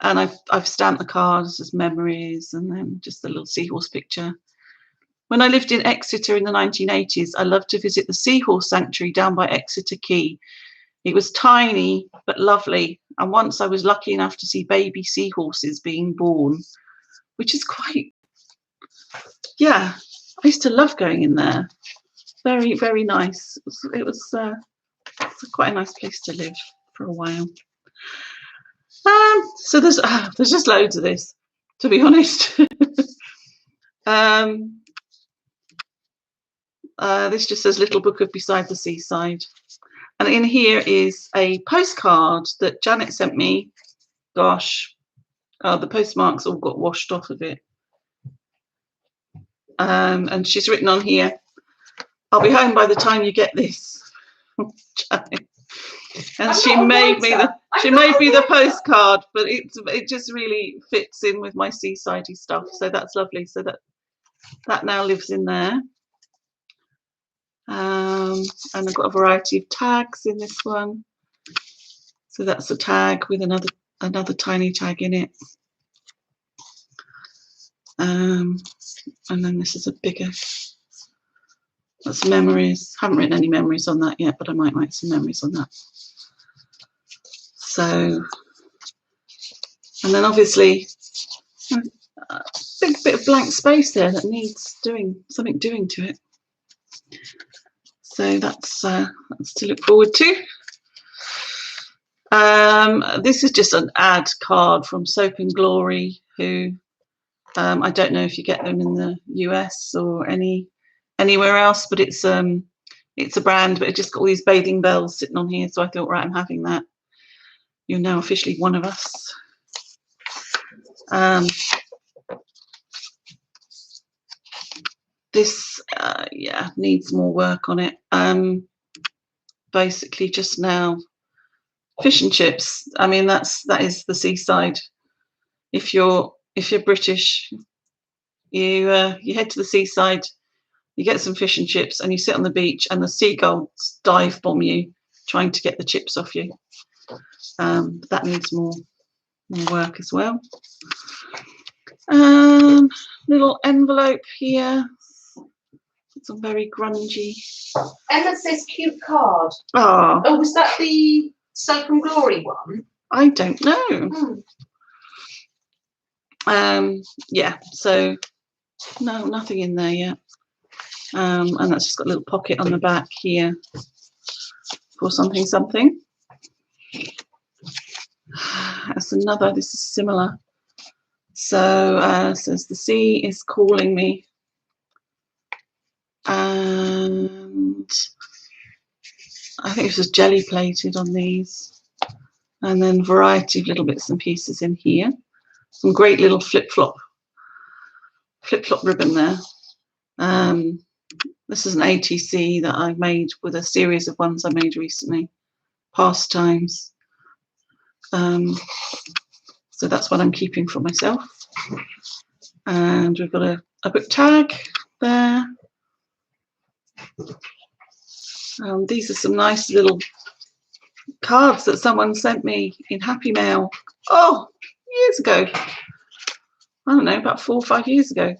I've stamped the cards as memories, and then just a little seahorse picture. When I lived in Exeter in the 1980s, I loved to visit the seahorse sanctuary down by Exeter Quay. It was tiny but lovely, and once I was lucky enough to see baby seahorses being born, which is quite, yeah, I used to love going in there. Very, very nice. It was quite a nice place to live for a while. So there's just loads of this, to be honest. This just says Little Book of Beside the Seaside. And in here is a postcard that Janet sent me. Gosh, the postmarks all got washed off of it. And she's written on here, I'll be home by the time you get this. Janet. And she made me the postcard, but it just really fits in with my seasidey stuff, so that's lovely. So that now lives in there. And I've got a variety of tags in this one. So that's a tag with another tiny tag in it. And then this is a bigger. That's memories. Haven't written any memories on that yet, but I might write some memories on that. So, and then obviously a big bit of blank space there that needs something doing to it. So that's to look forward to. This is just an ad card from Soap and Glory, who I don't know if you get them in the US or anywhere else, but it's a brand, but it just got all these bathing bells sitting on here, so I thought, right, I'm having that. You're now officially one of us. This yeah, needs more work on it. Basically just now fish and chips. I mean, that is the seaside. If you're British, you head to the seaside, you get some fish and chips, and you sit on the beach, and the seagulls dive bomb you, trying to get the chips off you. That needs more work as well. Little envelope here. It's a very grungy. Emma says cute card. Oh, was that the Soap and Glory one? I don't know. Yeah, so no, nothing in there yet. And that's just got a little pocket on the back here for something. That's another, this is similar. So says the sea is calling me. And I think this is jelly plated on these. And then variety of little bits and pieces in here. Some great little flip-flop ribbon there. This is an ATC that I made with a series of ones I made recently. Pastimes. So that's what I'm keeping for myself. And we've got a book tag there. These are some nice little cards that someone sent me in Happy Mail. Oh, years ago. I don't know, about 4 or 5 years ago.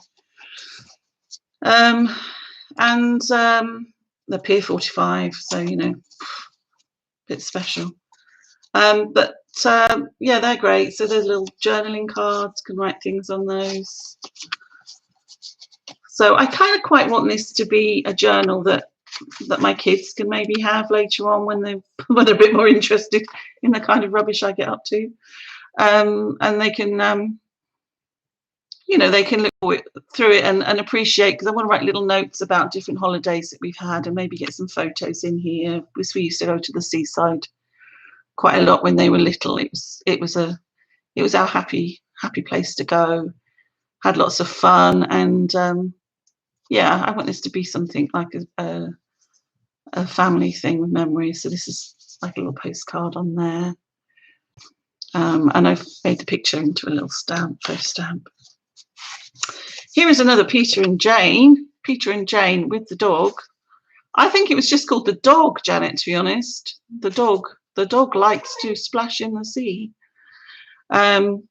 And the Pier 45, so you know, a bit special. But yeah, they're great. So there's little journaling cards, can write things on those. So I kind of quite want this to be a journal that my kids can maybe have later on when they're a bit more interested in the kind of rubbish I get up to, and they can you know, they can look through it and appreciate, because I want to write little notes about different holidays that we've had and maybe get some photos in here, because we used to go to the seaside quite a lot when they were little. It was our happy place to go. Had lots of fun, and yeah, I want this to be something like a family thing with memories. So this is like a little postcard on there, and I've made the picture into a little post stamp. Here is another Peter and Jane with the dog. I think it was just called the dog, Janet, to be honest. The dog likes to splash in the sea. So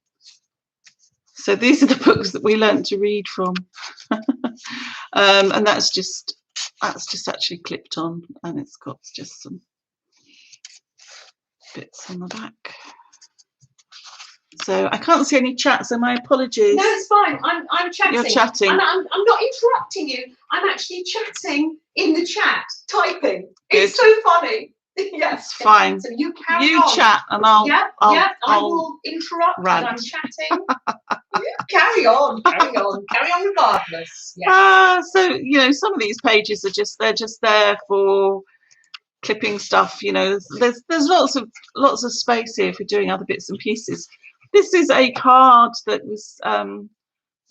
these are the books that we learnt to read from. And that's just actually clipped on, and it's got just some bits on the back. So I can't see any chat, so my apologies. No, it's fine. I'm chatting. You're chatting. And I'm not interrupting you. I'm actually chatting in the chat, typing. Good. It's so funny. Yes, fine. So you carry on. You chat, and I'll. I will interrupt. Rant. And I'm chatting. Carry on regardless. Yeah. So you know, some of these pages are just there for clipping stuff. You know, there's lots of space here for doing other bits and pieces. This is a card that was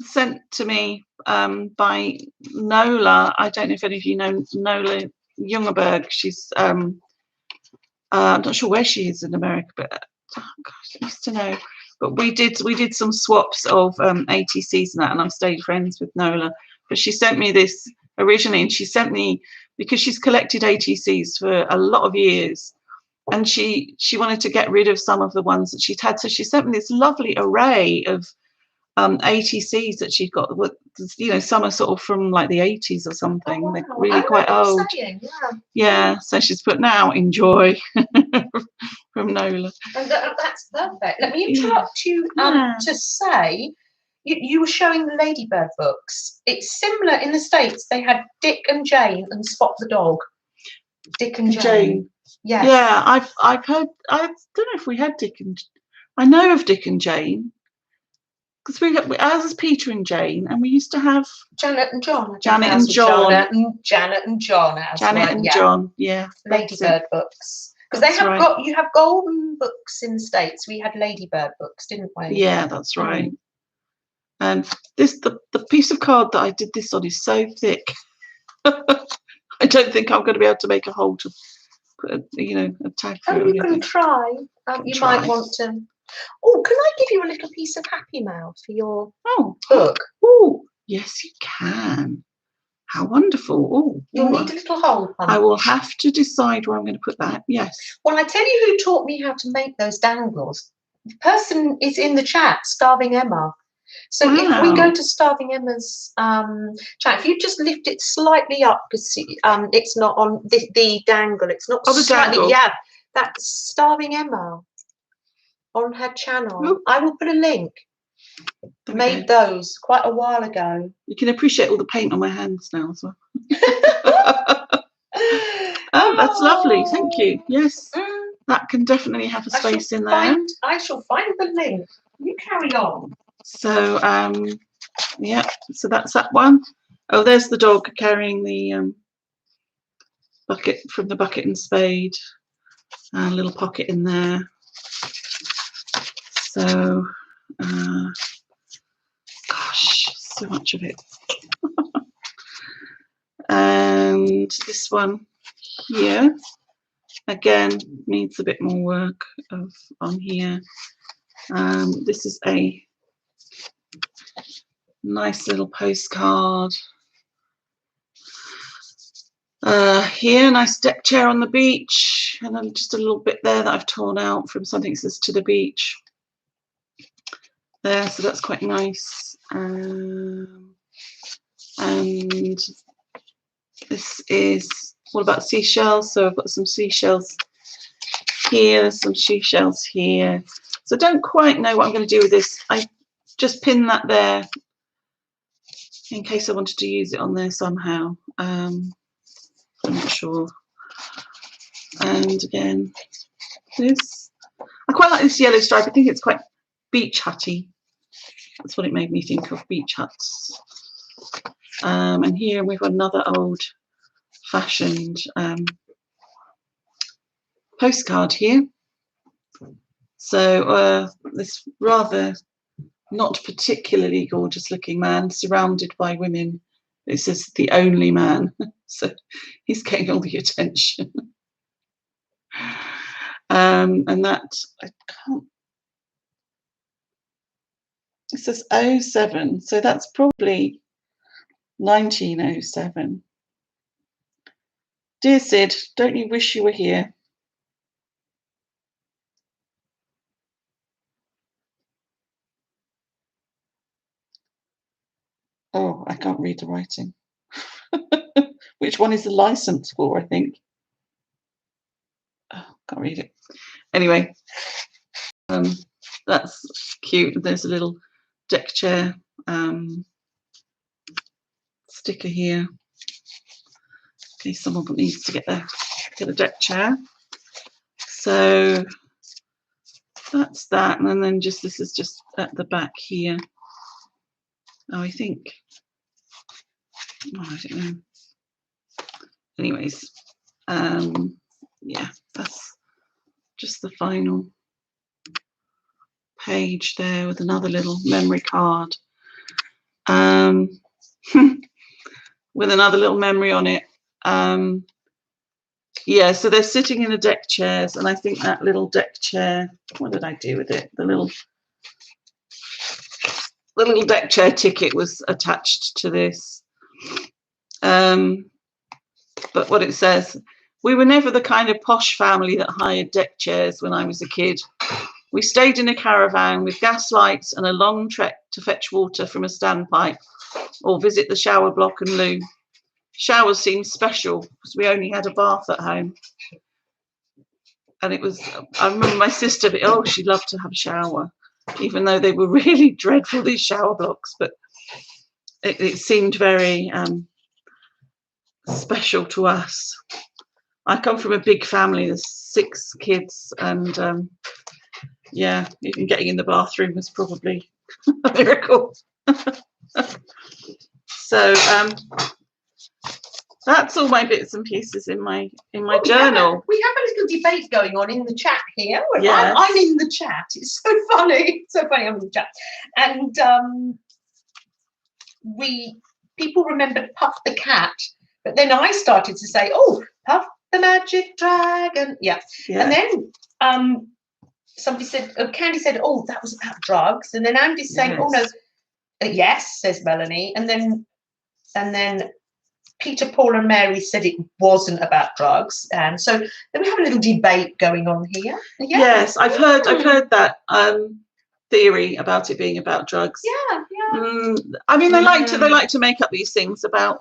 sent to me by Nola. I don't know if any of you know Nola Jungerberg. She's I'm not sure where she is in America, but oh gosh, I used to know. But we did some swaps of ATCs and that, and I've stayed friends with Nola. But she sent me this originally, and she sent me, because she's collected ATCs for a lot of years, and she wanted to get rid of some of the ones that she'd had. So she sent me this lovely array of ATCs that she'd got. You know, some are sort of from like the 80s or something. Oh, they're really quite old. Yeah, so she's put now enjoy from Nola. And that's perfect. Let me interrupt you to say, you were showing the Ladybird books. It's similar in the States. They had Dick and Jane and Spot the dog. Dick and Jane. Yes. Yeah, I've heard. I don't know if we had Dick and. I know of Dick and Jane, because ours is Peter and Jane, and we used to have Janet and John. Janet and John. Janet and John. Janet and John. Yeah. Ladybird books. Because they have you have golden books in the States. We had Ladybird books, didn't we? Yeah, that's right. And the piece of card that I did this on is so thick. I don't think I'm going to be able to make a hole to put a tag through. Oh, you can try. You might want to. Oh, can I give you a little piece of Happy Mail for your book? Oh, yes, you can. How wonderful. Oh, You'll need a little hole punch. I will have to decide where I'm going to put that. Yes. Well, I tell you who taught me how to make those dangles. The person is in the chat, Starving Emma. So if we go to Starving Emma's chat, if you just lift it slightly up, because it's not on the dangle, it's not slightly. Dangle. Yeah, that's Starving Emma on her channel. Oh. I will put a link. Made those quite a while ago. You can appreciate all the paint on my hands now as well. Oh, that's lovely. Thank you. Yes, that can definitely have a space in there. I shall find the link. You carry on. So, yeah, so that's that one. Oh, there's the dog carrying the bucket from the bucket and spade. A little pocket in there. So, gosh, so much of it. And this one here, again, needs a bit more work on here. This is a nice little postcard. Here, nice deck chair on the beach, and then just a little bit there that I've torn out from something that says to the beach. There, so that's quite nice. And this is all about seashells. So I've got some seashells here, there's some seashells here. So I don't quite know what I'm going to do with this. I just pinned that there in case I wanted to use it on there somehow. I'm not sure. And again, this, I quite like this yellow stripe. I think it's quite beach hutty. That's what it made me think of, beach huts. And here we've got another old fashioned postcard here. So this rather not particularly gorgeous looking man surrounded by women. It says the only man. So he's getting all the attention. And that, I can't, it says 07, so that's probably 1907. Dear Sid, don't you wish you were here? Oh, I can't read the writing. Which one is the license for, I think? Oh, can't read it. Anyway, that's cute. There's a little deck chair sticker here. Okay, someone needs to get a deck chair. So that's that, and then just this is just at the back here. Oh, I think. Oh, I don't know. Anyways, yeah, that's just the final page there with another little memory card. With another little memory on it. Yeah, so they're sitting in the deck chairs, and I think that little deck chair, what did I do with it? The little deck chair ticket was attached to this. But what it says, we were never the kind of posh family that hired deck chairs when I was a kid. We stayed in a caravan with gas lights and a long trek to fetch water from a standpipe or visit the shower block and loo. Showers seemed special because we only had a bath at home. And it was, I remember my sister, oh, she loved to have a shower, even though they were really dreadful, these shower blocks, but it seemed very special to us. I come from a big family, there's 6 kids, and yeah, even getting in the bathroom was probably a miracle. So that's all my bits and pieces in my journal. We have a little debate going on in the chat here. Yes. I'm in the chat. It's so funny. It's so funny, I'm in the chat. And people remembered Puff the cat, but then I started to say, oh, Puff the magic dragon. Yeah. And then somebody said, Candy said, oh, that was about drugs. And then Andy's saying, oh no, yes, says Melanie. And then Peter, Paul and Mary said it wasn't about drugs, and so then we have a little debate going on here. Yeah. Yes, I've heard that theory about it being about drugs. Yeah, yeah. I mean, they like to make up these things about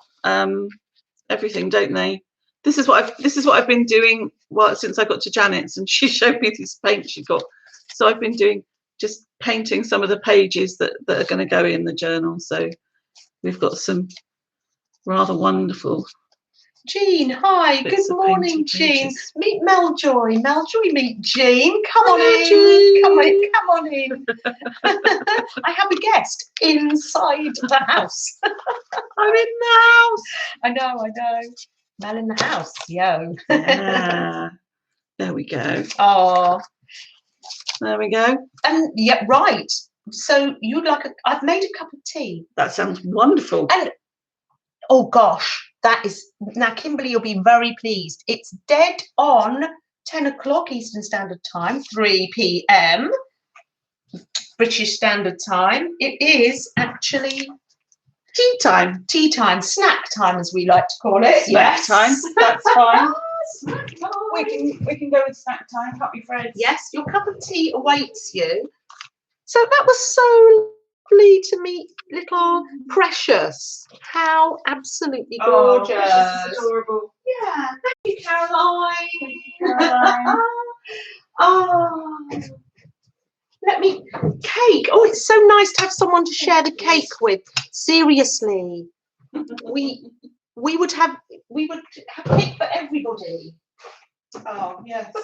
everything, don't they? This is what I've been doing since I got to Janet's, and she showed me this paint she got. So I've been doing just painting some of the pages that are going to go in the journal. So we've got some rather wonderful. Jean, hi, good morning, Jean. Meet Meljoy. Meljoy, meet Jean. Come on in. Jean. Come on in. I have a guest inside the house. I'm in the house. I know. Mel in the house, yo. Yeah. There we go. Oh. There we go. And yeah, right. So you'd like I've made a cup of tea. That sounds wonderful. And oh gosh. That is, now Kimberly, you'll be very pleased. It's dead on 10 o'clock Eastern Standard Time, 3 p.m. British Standard Time. It is actually tea time. Tea time, snack time as we like to call it. Snack time, that's fine. Snack time. We can go with snack time, can't we, Fred? Yes, your cup of tea awaits you. So that was so lovely to meet little Precious. How absolutely gorgeous. Oh, Precious is adorable. Yeah, thank you, Caroline. Thank you, Caroline. Oh, cake. Oh, it's so nice to have someone to share the cake with. Seriously, we would have cake for everybody. Oh, yes. But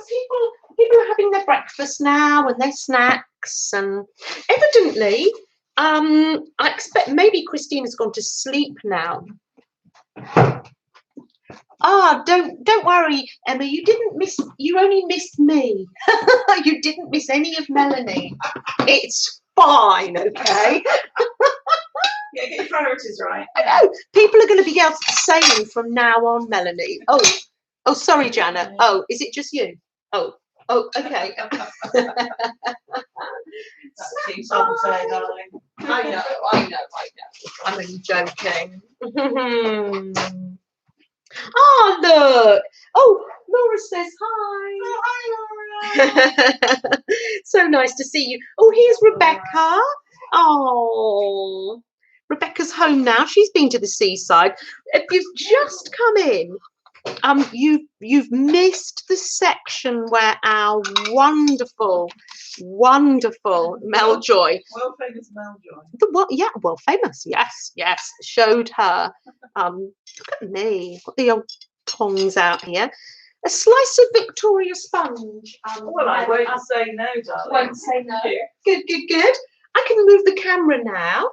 people are having their breakfast now and their snacks, and evidently, I expect maybe Christina's gone to sleep now. Don't worry, Emma. You only missed me. You didn't miss any of Melanie. It's fine, okay? Yeah, get your priorities right. I know. People are going to be able to saying from now on, Melanie. Oh, sorry, Janet. Oh, is it just you? Oh, okay. Seems unfair, darling. I know. I'm only joking. Oh, look. Oh, Laura says hi. Oh, hi, Laura. So nice to see you. Oh, here's Rebecca. Oh, Rebecca's home now. She's been to the seaside. If you've just come in, you've missed the section where our wonderful Meljoy, world famous Meljoy, yeah, world famous, yes, showed her. Look at me, got the old tongs out here. A slice of Victoria sponge. Well, I won't say no, darling. Won't say no. Good. I can move the camera now.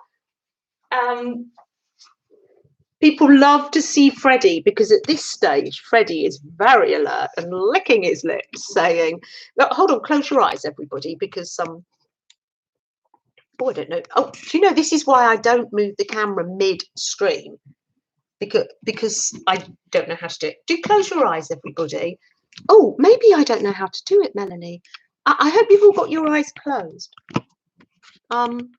People love to see Freddie because at this stage, Freddie is very alert and licking his lips, saying, hold on, close your eyes, everybody, because I don't know. Oh, do you know, this is why I don't move the camera mid-stream, because I don't know how to do it. Do close your eyes, everybody. Oh, maybe I don't know how to do it, Melanie. I hope you've all got your eyes closed. And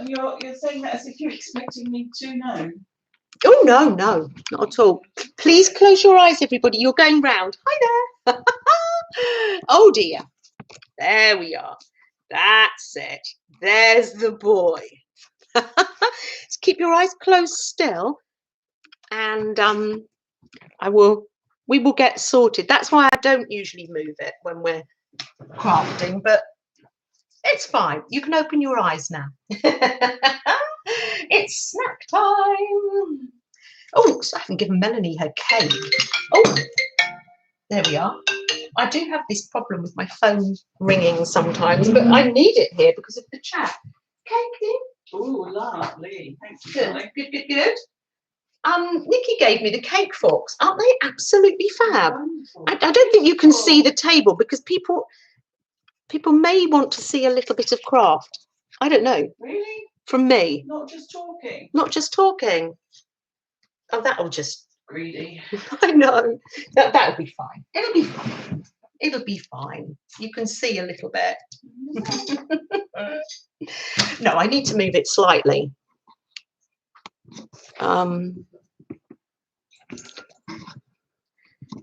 you're saying that as if you're expecting me to know. Oh, no, not at all. Please close your eyes, everybody. You're going round. Hi there. Oh, dear. There we are. That's it. There's the boy. Just keep your eyes closed still, and we will get sorted. That's why I don't usually move it when we're crafting, but it's fine. You can open your eyes now. It's snack time. Oh, so I haven't given Melanie her cake. Oh, there we are. I do have this problem with my phone ringing sometimes, but I need it here because of the chat. Cake in. Oh, lovely. Thank you. Good. Nikki gave me the cake forks. Aren't they absolutely fab? I don't think you can see the table because people may want to see a little bit of craft. I don't know. Really? From me. Not just talking. Not just talking. Oh, that'll just greedy. I know. That'll be fine. It'll be fine. You can see a little bit. No, I need to move it slightly.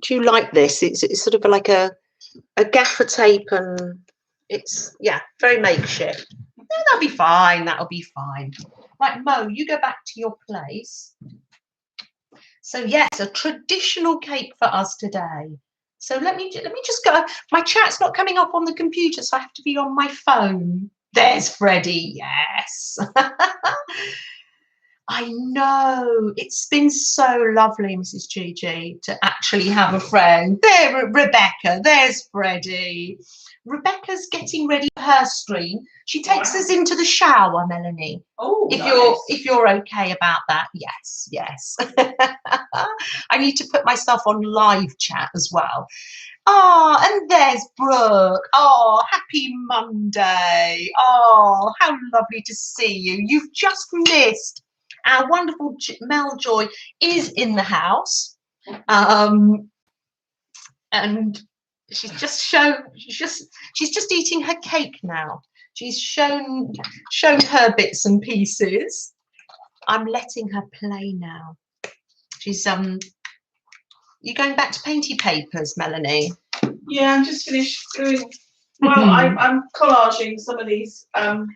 Do you like this? It's sort of like a gaffer tape, and it's, yeah, very makeshift. Yeah, that'll be fine. That'll be fine. Right, Mo, you go back to your place. So yes, a traditional cake for us today. So let me just go. My chat's not coming up on the computer, so I have to be on my phone. There's Freddie. Yes. I know. It's been so lovely, Mrs. Gigi, to actually have a friend. There, Rebecca. There's Freddie. Rebecca's getting ready for her stream. She takes us into the shower, Melanie. Oh, if you're okay about that, yes. I need to put myself on live chat as well. Oh, and there's Brooke. Oh, happy Monday. Oh, how lovely to see you. You've just missed our wonderful Meljoy is in the house. And she's just eating her cake now. She's shown her bits and pieces. I'm letting her play now. She's you going back to painty papers, Melanie? Yeah, I'm just finished doing. Well, I'm collaging some of these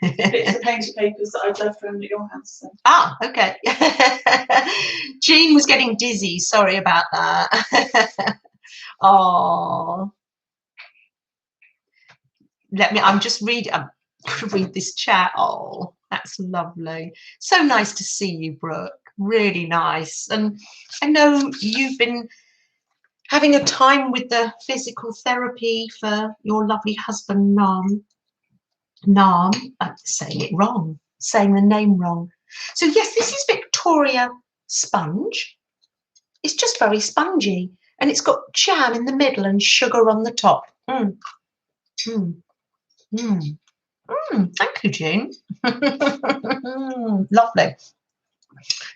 bits of painty papers that I've left from your house. So. Ah, okay. Jean was getting dizzy. Sorry about that. Oh, I'm going to read this chat. Oh, that's lovely. So nice to see you, Brooke. Really nice. And I know you've been having a time with the physical therapy for your lovely husband, Nam. I'm saying it wrong, saying the name wrong. So yes, this is Victoria sponge. It's just very spongy, and it's got jam in the middle and sugar on the top. Thank you, Jean. Lovely.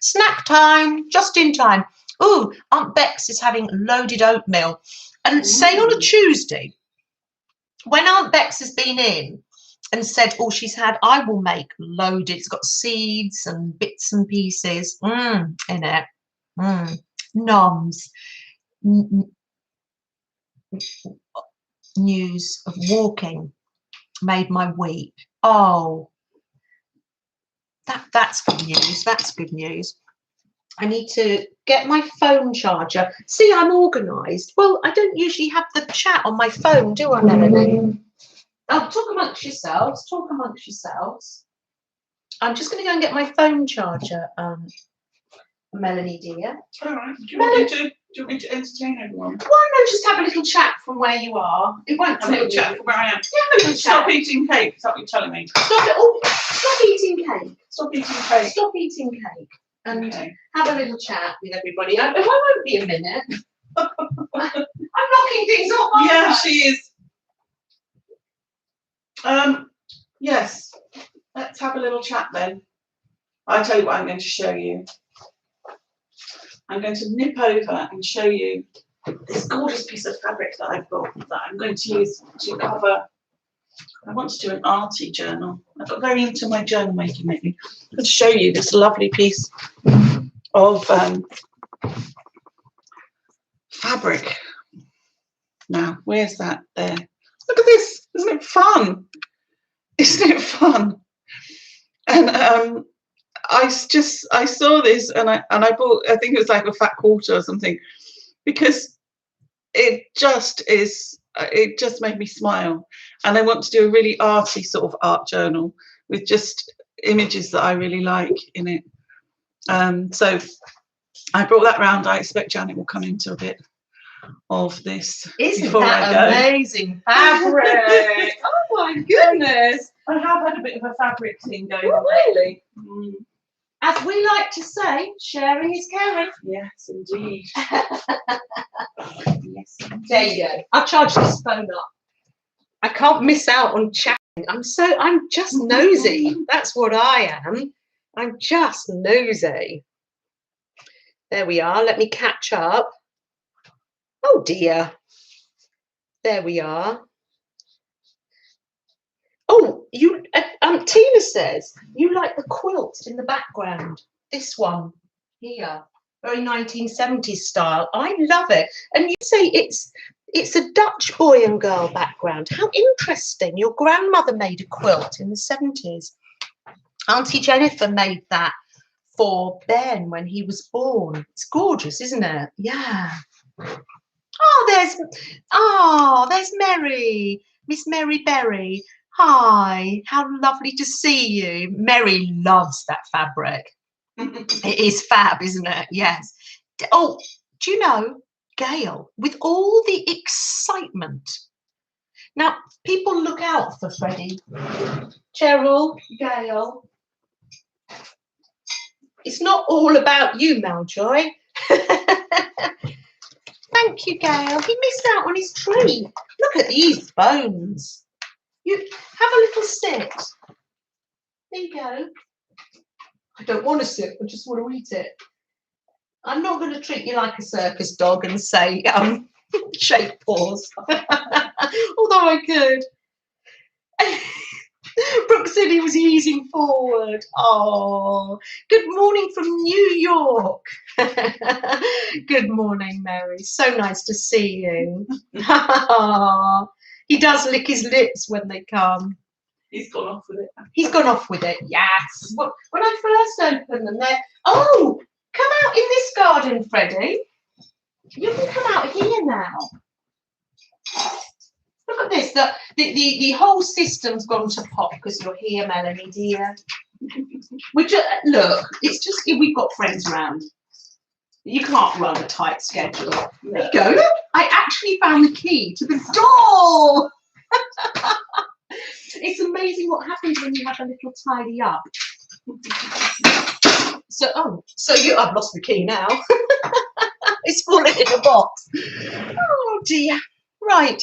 Snack time, just in time. Oh, Aunt Bex is having loaded oatmeal. And say on a Tuesday, when Aunt Bex has been in and said, oh, I will make loaded. It's got seeds and bits and pieces in it. Noms. News of walking made my week. Oh, that's good news. That's good news. I need to get my phone charger. See, I'm organised. Well, I don't usually have the chat on my phone, do I, Melanie? Oh, talk amongst yourselves. Talk amongst yourselves. I'm just going to go and get my phone charger, Melanie, dear. All right. Do you want me to entertain everyone? Why not just have a little chat from where you are? It won't have a little chat from where I am. Yeah, have a little Stop chat. eating cake. Is that what you're telling me? Stop eating cake. Stop eating cake. Stop eating cake. And have a little chat with everybody. I won't be a minute. I'm knocking things off. Yeah, she is. Yes. Let's have a little chat then. I'll tell you what I'm going to show you. I'm going to nip over and show you this gorgeous piece of fabric that I've got that I'm going to use to cover. I want to do an arty journal. I've got very into my journal making lately. I'm going to show you this lovely piece of fabric. Now, where's that? There. Look at this. Isn't it fun? Isn't it fun? And I saw this and I bought, I think it was like a fat quarter or something, because it just made me smile. And I want to do a really arty sort of art journal with just images that I really like in it. So I brought that round. I expect Janet will come into a bit of this. Isn't that amazing fabric? Oh my goodness. I have had a bit of a fabric thing going on lately. As we like to say, sharing is caring. Yes, indeed. Yes. There you go. I'll charge this phone up. I can't miss out on chatting. I'm just nosy. That's what I am. I'm just nosy. There we are. Let me catch up. Oh dear. There we are. Oh, Tina says you like the quilt in the background. This one here. Very 1970s style. I love it. And you say it's a Dutch boy and girl background. How interesting. Your grandmother made a quilt in the 70s. Auntie Jennifer made that for Ben when he was born. It's gorgeous, isn't it? Yeah. There's Mary, Miss Mary Berry. Hi, how lovely to see you. Mary loves that fabric. It is fab, isn't it? Yes. Oh, do you know, Gail, with all the excitement. Now, people look out for Freddie. Cheryl, Gail. It's not all about you, Meljoy. Thank you, Gail. He missed out on his treat. Look at these bones. You have a little sit. There you go. I don't want to sit. I just want to eat it. I'm not going to treat you like a circus dog and say, shake paws. Although I could. Brooke said he was easing forward. Oh, good morning from New York. Good morning, Mary. So nice to see you. He does lick his lips when they come. He's gone off with it. He's gone off with it, yes. When I first opened them, they're... Oh, come out in this garden, Freddie. You can come out here now. Look at this. The whole system's gone to pop because you're here, Melanie, dear. Look, it's just we've got friends around. You can't run a tight schedule. There you go. Look, I actually found the key to the door. It's amazing what happens when you have a little tidy up. I've lost the key now. It's fallen in a box. Oh dear. Right.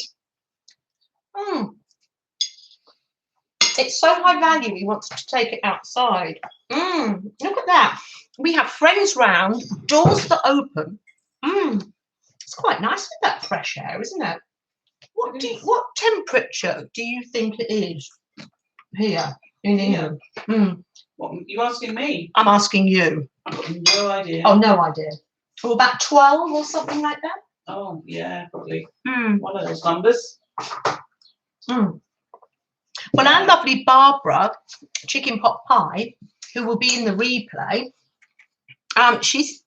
It's so high value, he wants to take it outside. Look at that. We have friends round, doors that open. It's quite nice with that fresh air, isn't it? What temperature do you think it is here in England? What, are you asking me? I'm asking you. I've got no idea. Oh, no idea. Or about 12 or something like that? Oh, yeah, probably. One of those numbers. Well, our lovely Barbara, Chicken Pot Pie, who will be in the replay, she's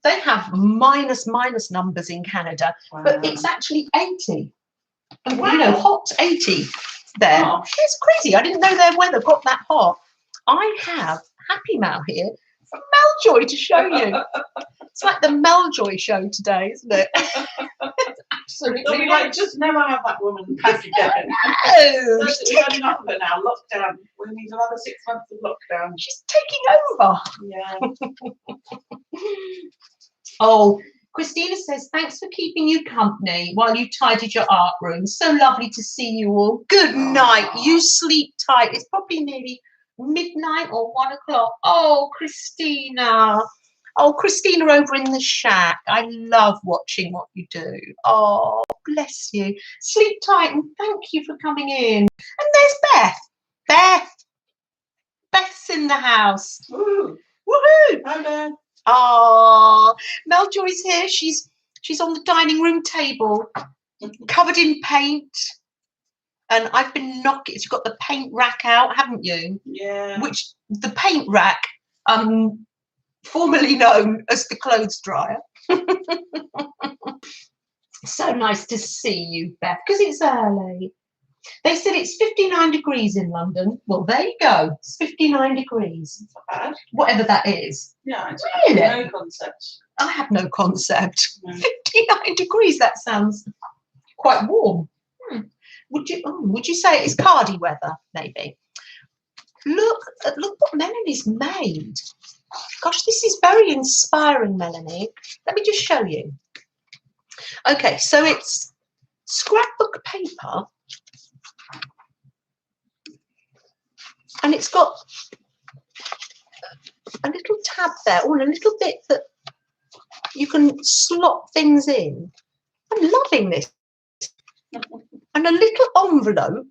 they have minus numbers in Canada, but it's actually 80. Wow. You know, hot 80 there. Gosh. It's crazy. I didn't know their weather got that hot. I have Happy Mal here from Meljoy to show you. It's like the Meljoy show today, isn't it? Absolutely. Be like, just never have that woman back again. No, We've had enough of it now. Lockdown. We need another 6 months of lockdown. She's taking over. Yeah. Oh, Christina says, thanks for keeping you company while you tidied your art room. So lovely to see you all. Good night. You sleep tight. It's probably nearly midnight or 1 o'clock. Oh, Christina. Oh, Christina over in the shack. I love watching what you do. Oh, bless you. Sleep tight and thank you for coming in. And there's Beth. Beth's in the house. Woo. Woohoo. Hello. Oh, Meljoy's here. She's on the dining room table, covered in paint. And I've been knocking. You've got the paint rack out, haven't you? Yeah. Which the paint rack, formerly known as the clothes dryer. So nice to see you, Beth, because it's early. They said it's 59 degrees in London. Well, there you go. It's 59 degrees. That's not bad. Whatever that is. Yeah, it's really? No concept. I have no concept. 59 degrees, that sounds quite warm. Would you say it's cardi weather, maybe? Look what Melanie's made. Gosh, this is very inspiring, Melanie. Let me just show you. Okay, so it's scrapbook paper. And it's got a little tab there, or a little bit that you can slot things in. I'm loving this. And a little envelope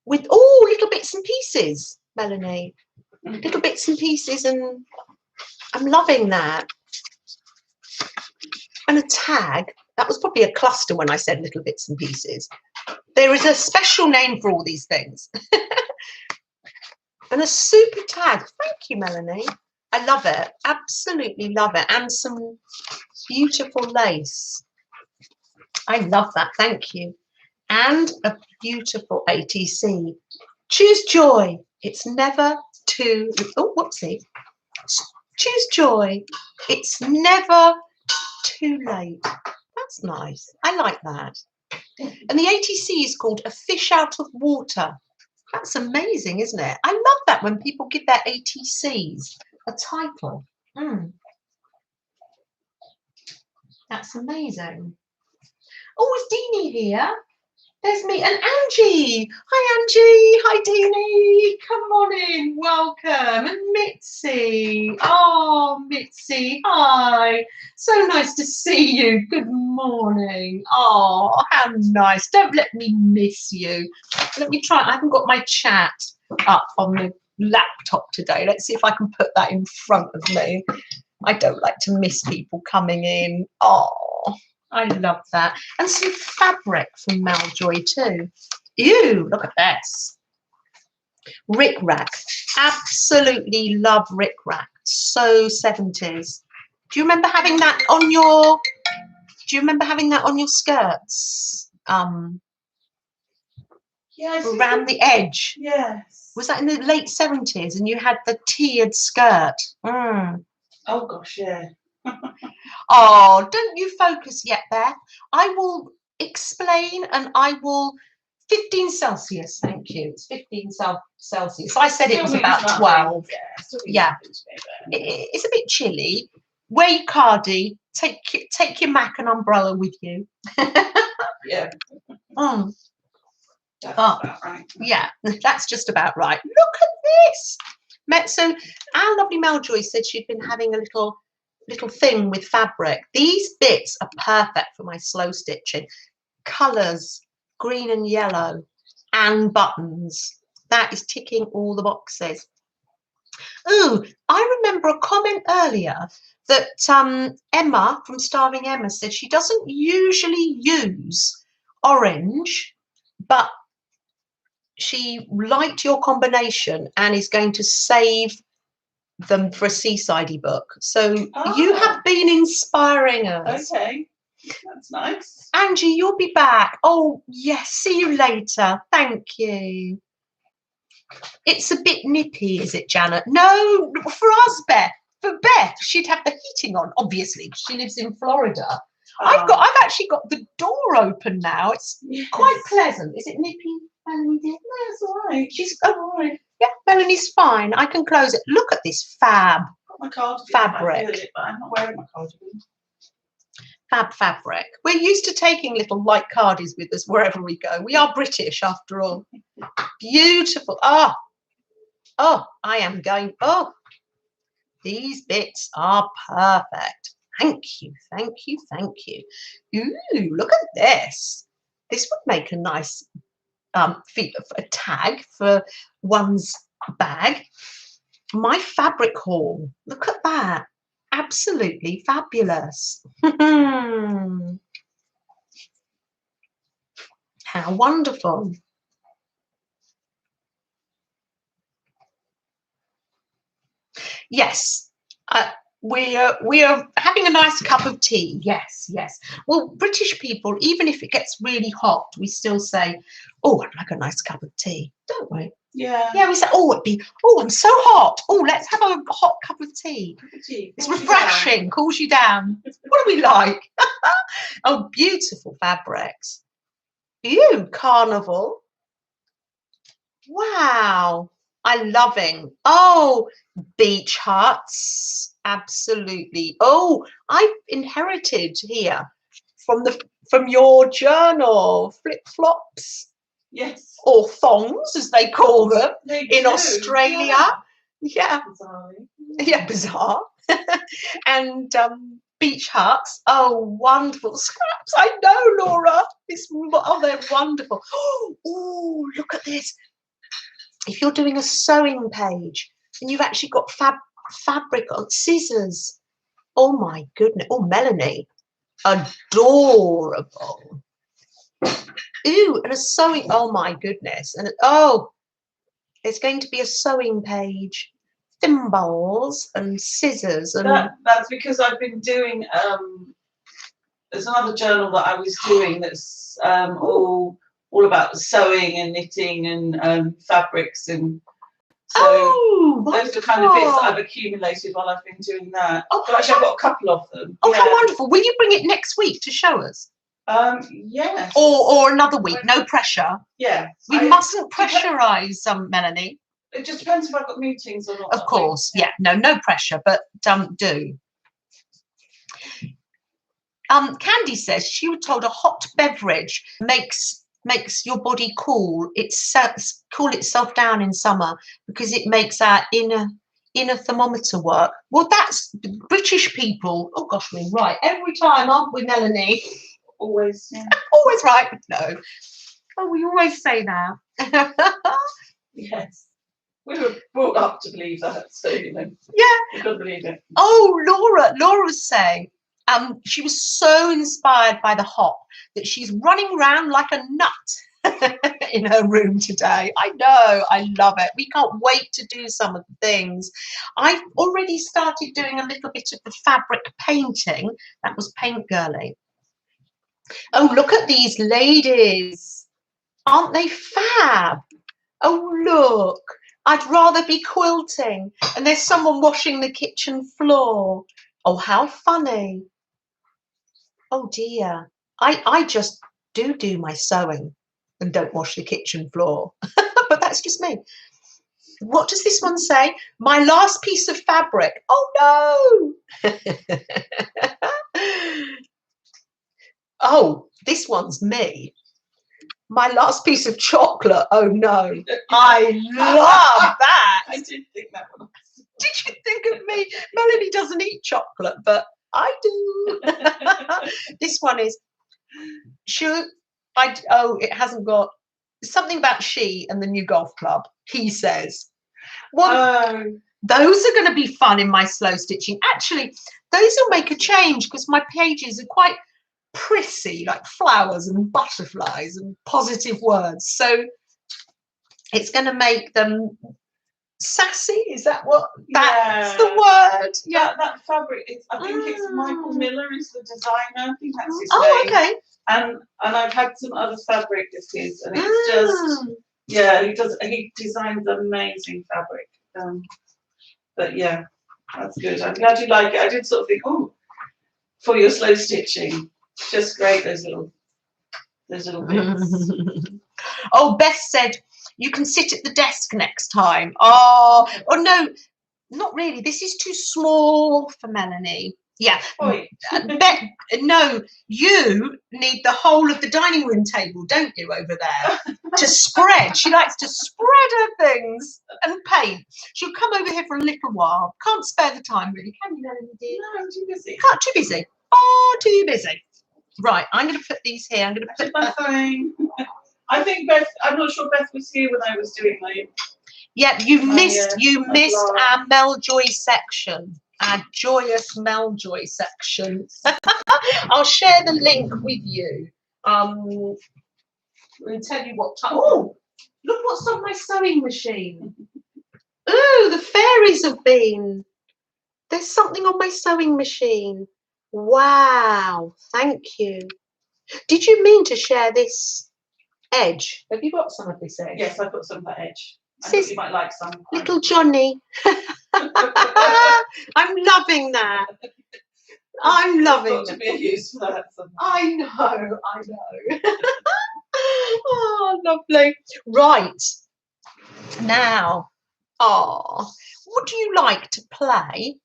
with all little bits and pieces, Melanie. little bits and pieces, and I'm loving that. And a tag, that was probably a cluster when I said little bits and pieces. There is a special name for all these things. And a super tag. Thank you, Melanie. I love it. Absolutely love it. And some beautiful lace. I love that. Thank you. And a beautiful ATC. Choose joy. It's never too... Oh, whoopsie. Choose joy. It's never too late. That's nice. I like that. And the ATC is called A Fish Out of Water. That's amazing, isn't it? I love that when people give their ATCs a title. That's amazing. Oh, is Deanie here? There's me and Angie. Hi, Angie. Hi, Deanie. Come on in. Welcome. And Mitzi. Oh, Mitzi. Hi. So nice to see you. Good morning. Oh, how nice. Don't let me miss you. Let me try. I haven't got my chat up on the laptop today. Let's see if I can put that in front of me. I don't like to miss people coming in. Oh. I love that. And some fabric from Meljoy too. Ew, look at this. Rick Rack. Absolutely love Rick Rack. So 70s. Do you remember having that on your skirts? Yeah, around the edge. Yes. Was that in the late 70s and you had the tiered skirt? Oh gosh, yeah. Oh, don't you focus yet, Beth. I will explain and I will... 15 Celsius, thank you. It's 15 Celsius. I said it was about 12. Yeah. It's a bit chilly. Wear your cardi. Take your Mac and umbrella with you. Yeah. That's about right. Yeah, that's just about right. Look at this. So our lovely Meljoy said she'd been having a little thing with fabric. These bits are perfect for my slow stitching. Colours, green and yellow, and buttons. That is ticking all the boxes. Ooh, I remember a comment earlier that Emma from Starving Emma said she doesn't usually use orange, but she liked your combination and is going to save them for a seasidey book. So you have been inspiring us. Okay, that's nice. Angie, you'll be back. Oh yes, see you later. Thank you. It's a bit nippy, is it, Janet? No, for us, Beth. For Beth, she'd have the heating on. Obviously, she lives in Florida. I've actually got the door open now. It's quite pleasant. Is it nippy, Melanie? No, it's all right. She's all right. Yeah, Melanie's fine. I can close it. Look at this fab fabric. I feel it, but I'm not wearing my cardigan. Fab fabric. We're used to taking little light cardies with us wherever we go. We are British after all. Beautiful. Oh, I am going. Oh, these bits are perfect. Thank you, thank you, thank you. Ooh, look at this. This would make a nice a tag for one's bag. My fabric haul. Look at that. Absolutely fabulous. How wonderful. Yes, we are having a nice cup of tea. Yes. Well, British people, even if it gets really hot, we still say, "Oh, I'd like a nice cup of tea," don't we? Yeah. Yeah, we say, "Oh, I'm so hot. Oh, let's have a hot cup of tea. It's refreshing, cools you down." What do we like? Oh, beautiful fabrics. Ew, carnival. Wow. I'm loving. Oh, beach huts. Absolutely. Oh, I've inherited here from your journal flip-flops. Yes. Or thongs, as they call them in Australia. Yeah. Yeah, bizarre. And beach huts. Oh, wonderful. Scraps. I know, Laura. They're wonderful. Oh, look at this. If you're doing a sewing page, and you've actually got fabric on scissors. Oh my goodness. Oh, Melanie, adorable. Ooh, and a sewing. Oh my goodness. And oh, it's going to be a sewing page. Thimbles and scissors and that's because I've been doing there's another journal that I was doing that's all about sewing and knitting and fabrics, and so those are kind of bits that I've accumulated while I've been doing that. Oh, but actually I've got a couple of them. Oh, how wonderful. Will you bring it next week to show us? Yes. Or another week, no pressure. Yeah. We mustn't pressurise Melanie. It just depends if I've got meetings or not. Of course, yeah. No pressure, but do. Candy says she was told a hot beverage makes your body cool. Cool itself down in summer because it makes our inner thermometer work. Well, that's British people. Oh gosh, we're right every time, aren't we, Melanie? Always, yeah. Always right. No. Oh, we always say that. Yes. We were brought up to believe that, so you know. Yeah. You couldn't believe it. Oh, Laura was saying she was so inspired by the hop that she's running around like a nut in her room today. I know, I love it. We can't wait to do some of the things. I've already started doing a little bit of the fabric painting. That was Paint Girly. Oh, look at these ladies. Aren't they fab? Oh, look. I'd rather be quilting. And there's someone washing the kitchen floor. Oh, how funny. Oh, dear. I just do my sewing and don't wash the kitchen floor. But that's just me. What does this one say? My last piece of fabric. Oh, no. Oh, this one's me. My last piece of chocolate. Oh, no. I love that. I did think that one. Did you think of me? Melanie doesn't eat chocolate, but I do. This one is it hasn't got something about she and the new golf club, he says. Well, those are going to be fun in my slow stitching. Actually, those will make a change because my pages are quite prissy, like flowers and butterflies and positive words. So it's going to make them sassy. Is that what? That's the word. Yeah, that fabric. I think it's Michael Miller is the designer. I think that's his name. Okay. And I've had some other fabric of his, and it's just he designs amazing fabric. But yeah, that's good. I'm glad you like it. I did sort of think, for your slow stitching, just great those little bits. Oh, Beth said you can sit at the desk next time. Oh no, not really. This is too small for Melanie. Yeah, Beth, no, you need the whole of the dining room table, don't you, over there, to spread. She likes to spread her things and paint. She'll come over here for a little while. Can't spare the time, really, can you, Melanie, dear? No, I'm too busy. Too busy. Oh, too busy. Right, I'm going to put these here. I'm going to put my phone. I think Beth. I'm not sure Beth was here when I was doing my. Yeah, you missed our Meljoy section, our joyous Meljoy section. I'll share the link with you. I'll tell you what time. Oh, look what's on my sewing machine. Oh, the fairies have been. There's something on my sewing machine. Wow, thank you. Did you mean to share this edge? Have you got some of this edge? Yes, I've got some of that edge. I thought you might like some. Little Johnny. I'm loving that. I'm loving it. To be a use for that. I know. Oh, lovely. Right. Now, what do you like to play?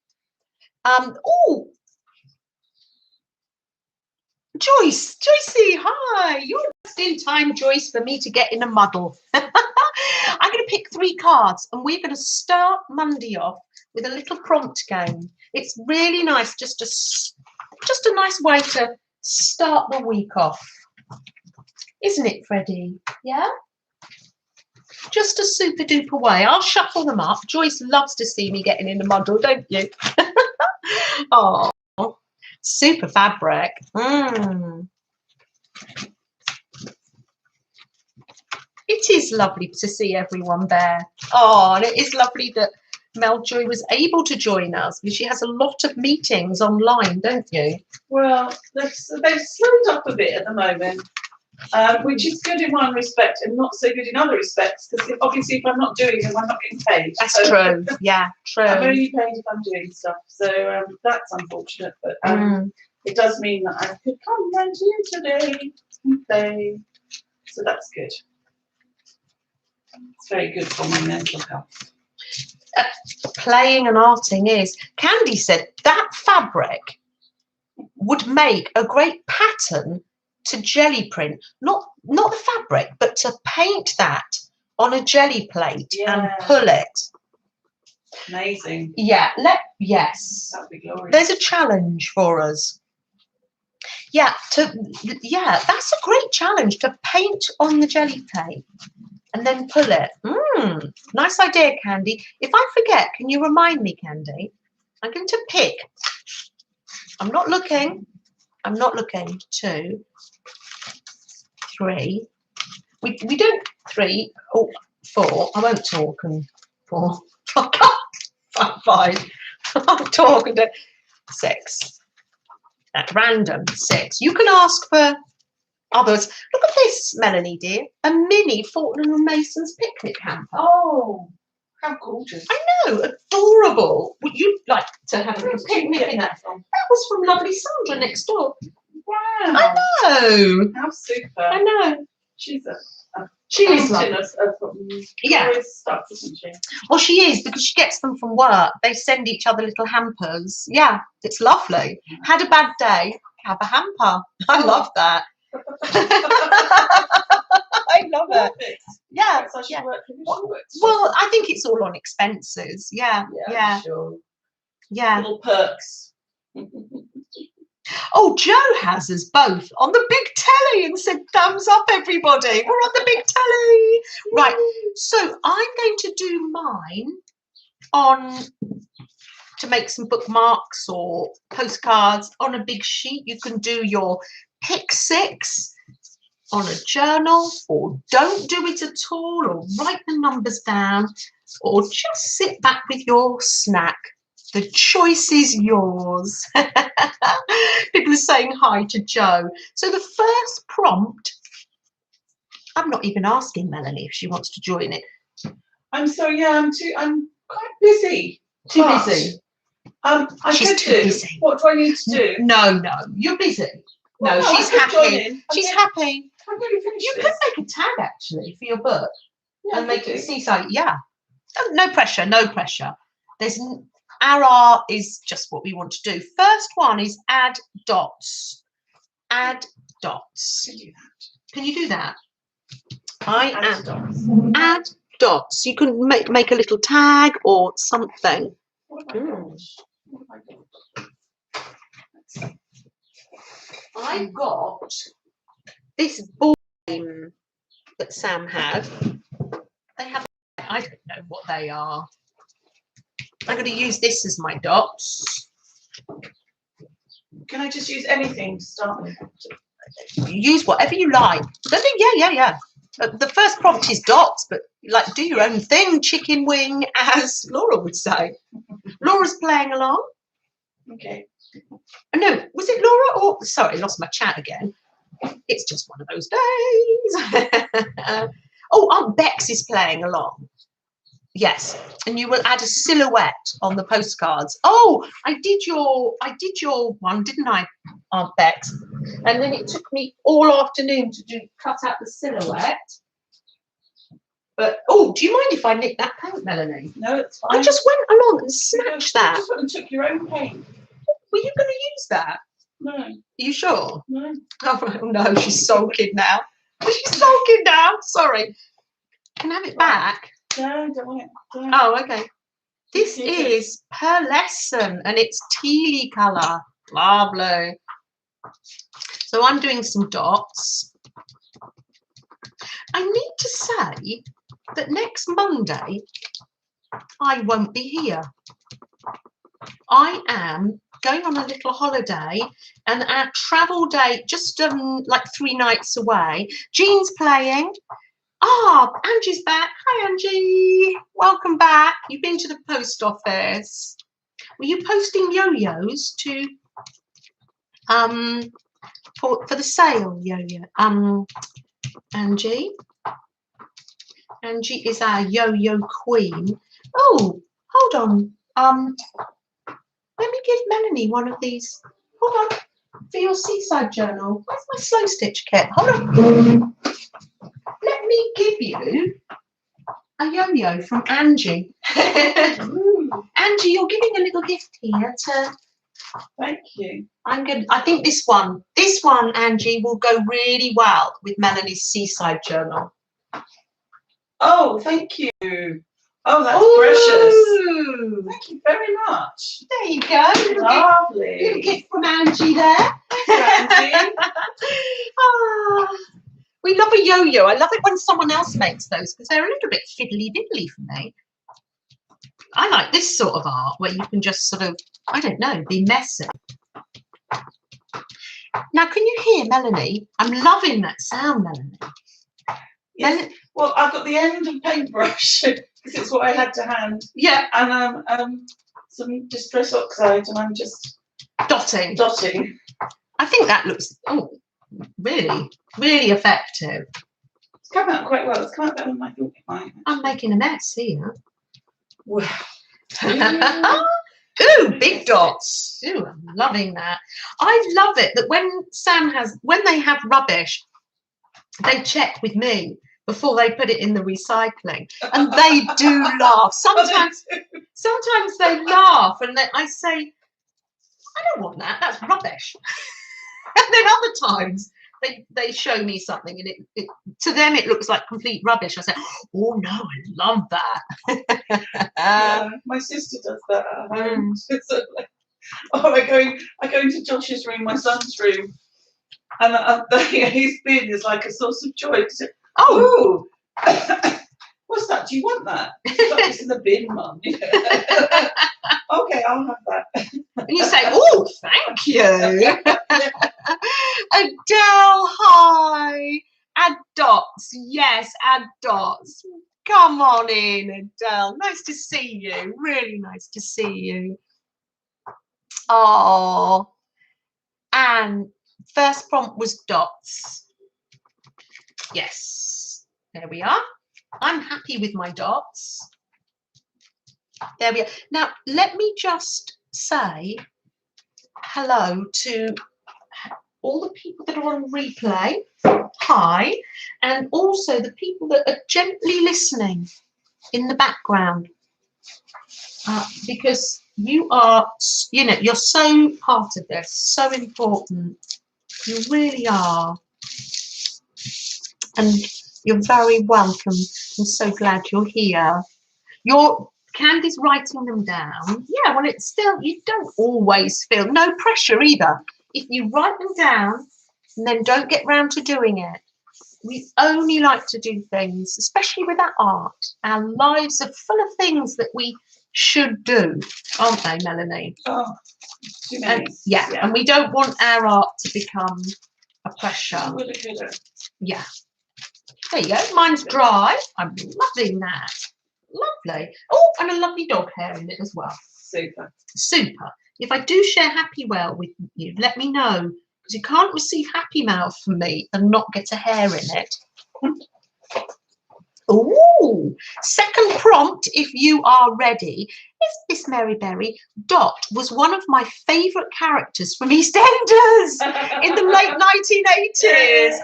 Joycey, hi. You're just in time, Joyce, for me to get in a muddle. I'm going to pick 3 cards and we're going to start Monday off with a little prompt game. It's really nice, just a nice way to start the week off. Isn't it, Freddie? Yeah? just a super duper way. I'll shuffle them up. Joyce loves to see me getting in the muddle, don't you? Oh, super fabric. It is lovely to see everyone there. Oh, and it is lovely that Meljoy was able to join us because she has a lot of meetings online, don't you? Well, they've slowed up a bit at the moment, which is good in one respect and not so good in other respects, because obviously if I'm not doing them, I'm not getting paid. That's true. Yeah, true. I'm only paid if I'm doing stuff, so that's unfortunate, but it does mean that I could come round to you today and play, so that's good. It's very good for my mental health. Playing and arting is. Candy said that fabric would make a great pattern to jelly print. Not the fabric, but to paint that on a jelly plate and pull it. Amazing. Yeah. Yes. That'd be glorious. There's a challenge for us. Yeah. That's a great challenge, to paint on the jelly plate and then pull it. Nice idea, Candy. If I forget, can you remind me, Candy? I'm going to pick. I'm not looking. 2, 3. We don't 3 or 4. I won't talk and 4. 5. I'll talk and 6. At random 6. You can ask for others. Look at this, Melanie dear. A mini Fortnum and Mason's picnic hamper. Oh, how gorgeous. I know, adorable. Would you like to have a picnic in that? That was from lovely Sandra next door. Wow. I know. How super. I know. She's she is lovely. Yeah. Stuff, isn't she? Well, she is, because she gets them from work. They send each other little hampers. Yeah, it's lovely. Had a bad day, have a hamper. I love that. I love it. Yeah. Well, I think it's all on expenses. Yeah. Sure. Yeah. Little perks. Oh, Joe has us both on the big telly and said thumbs up, everybody. We're on the big telly. Right. So I'm going to do mine to make some bookmarks or postcards on a big sheet. You can do your pick 6 on a journal, or don't do it at all, or write the numbers down, or just sit back with your snack. The choice is yours. People are saying hi to Joe. So the first prompt, I'm not even asking Melanie if she wants to join it. I'm sorry, yeah, I'm quite busy. Too busy. She's too busy. What do I need to do? No, you're busy. No, she's happy. She's happy. I'm going to finish You this. could make a tag actually for your book and make it seaside. Yeah. No pressure. There's our art is just what we want to do. First one is add dots. Add dots. Can you do that? Add dots. You can make a little tag or something. I've got this ball game that Sam had. They have, I don't know what they are. I'm going to use this as my dots. Can I just use anything to start with? Use whatever you like. Yeah. The first prompt is dots, but like do your own thing, chicken wing, as Laura would say. Laura's playing along. Okay. No, was it Laura or sorry, I lost my chat again. It's just one of those days. Oh, Aunt Bex is playing along. Yes, and you will add a silhouette on the postcards. Oh, I did your one, didn't I, Aunt Bex? And then it took me all afternoon to cut out the silhouette. But oh, do you mind if I nick that paint, Melanie? No, it's fine. I just went along and snatched that. You just went and took your own paint. Were you going to use that? No. Are you sure? No. Oh no, she's sulking now. She's sulking now. Sorry. Can I have it back? No, don't want it. Don't. Oh, okay. This is per lesson and it's tealy colour. Lovely. So I'm doing some dots. I need to say that next Monday I won't be here. I am going on a little holiday, and our travel day just like 3 nights away. Jean's playing. Ah, Angie's back. Hi, Angie. Welcome back. You've been to the post office. Were you posting yo-yos to for the sale, yo-yo? Angie. Angie is our yo-yo queen. Oh, hold on. Let me give Melanie one of these. Hold on. For your seaside journal. Where's my slow stitch kit? Hold on. Let me give you a yo-yo from Angie. Angie, you're giving a little gift here to. Thank you. I think this one, Angie, will go really well with Melanie's seaside journal. Oh, thank you. Oh, that's precious. Thank you very much. There you go. Lovely. Little gift from Angie there. Angie. We love a yo-yo. I love it when someone else makes those because they're a little bit fiddly-diddly for me. I like this sort of art where you can just sort of, I don't know, be messy. Now, can you hear Melanie? I'm loving that sound, Melanie. Yes. Well, I've got the end of paintbrush because it's what I had to hand. Yeah. And some distress oxide, and I'm just dotting. I think that looks really, really effective. It's come out quite well. It's come out better than I thought it might. I'm making a mess here. Wow. Ooh, big dots. Ooh, I'm loving that. I love it that when they have rubbish, they check with me before they put it in the recycling, and they do laugh. Sometimes they laugh, and I say, I don't want that. That's rubbish. And then other times they show me something, and it to them it looks like complete rubbish. I say, oh no, I love that. Yeah, my sister does that at home. So like, I go into Josh's room, my son's room, and his bin is like a source of joy. Oh, what's that? Do you want that? It's in the bin, Mum. Okay, I'll have that. And you say, oh, thank you. Adele, hi. Add dots. Yes, add dots. Come on in, Adele. Nice to see you. Really nice to see you. Oh, and first prompt was dots. Yes, there we are. I'm happy with my dots. There we are. Now, let me just say hello to all the people that are on replay. Hi. And also the people that are gently listening in the background. Because you are, you're so part of this, so important. You really are. And you're very welcome. I'm so glad you're here. Candy's writing them down. Yeah, well, it's still, you don't always feel, no pressure either. If you write them down and then don't get round to doing it, we only like to do things, especially with our art. Our lives are full of things that we should do, aren't they, Melanie? Oh, too many. Yeah, and we don't want our art to become a pressure. Yeah. There you go. Mine's dry. I'm loving that. Lovely. Oh, and a lovely dog hair in it as well. Super. Super. If I do share Happy Mail with you, let me know, because you can't receive Happy Mail from me and not get a hair in it. Ooh, second prompt, if you are ready, is Miss Mary Berry. Dot was one of my favourite characters from EastEnders in the late 1980s.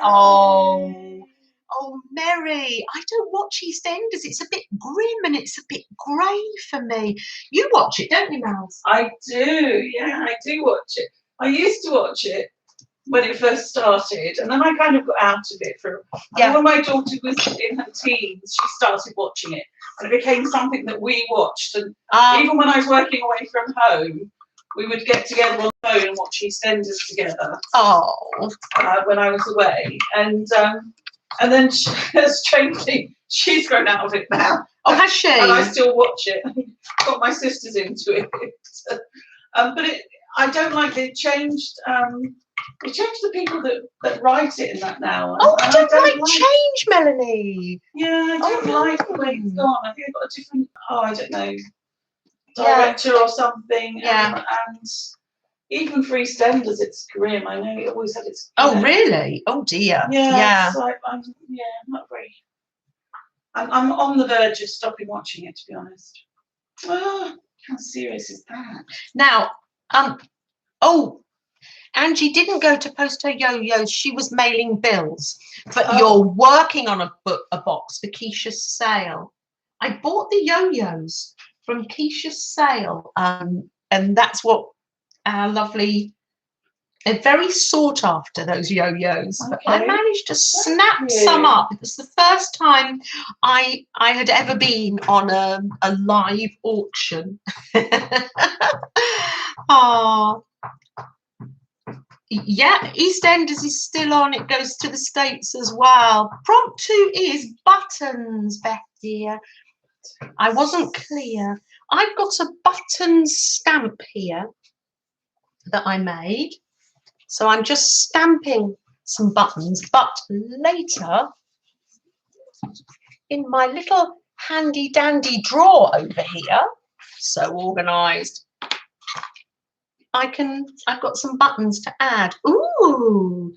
Oh, Mary, I don't watch EastEnders. It's a bit grim and it's a bit grey for me. You watch it, don't you, Mels? I do, yeah, I do watch it. I used to watch it when it first started, and then I kind of got out of it and when my daughter was in her teens, she started watching it, and it became something that we watched. And even when I was working away from home, we would get together on the phone and watch EastEnders together. When I was away, and then strangely, she's grown out of it now. Oh, has she? And I still watch it. Got my sisters into it. But I don't like they changed. They changed the people that write it in that now. Oh, I don't like change, Melanie. Yeah, I don't like the way it's gone. I think they've got a different. Oh, I don't know. Director or something. Yeah. And even for EastEnders, it's grim. I know it always had its. Oh, really? Oh dear. Yeah. So I'm not very. I'm on the verge of stopping watching it, to be honest. Oh, how serious is that? Now, Angie didn't go to post her yo-yos. She was mailing bills. But you're working on a box for Keisha's sale. I bought the yo-yos from Keisha's sale, and that's what our lovely. They're very sought after, those yo-yos. Okay. But I managed to snap some up. It was the first time I had ever been on a live auction. Oh, yeah, EastEnders is still on. It goes to the States as well. Prompt 2 is buttons, Beth dear. I wasn't clear. I've got a button stamp here that I made. So I'm just stamping some buttons, but later in my little handy dandy drawer over here, so organised, I've got some buttons to add. Ooh,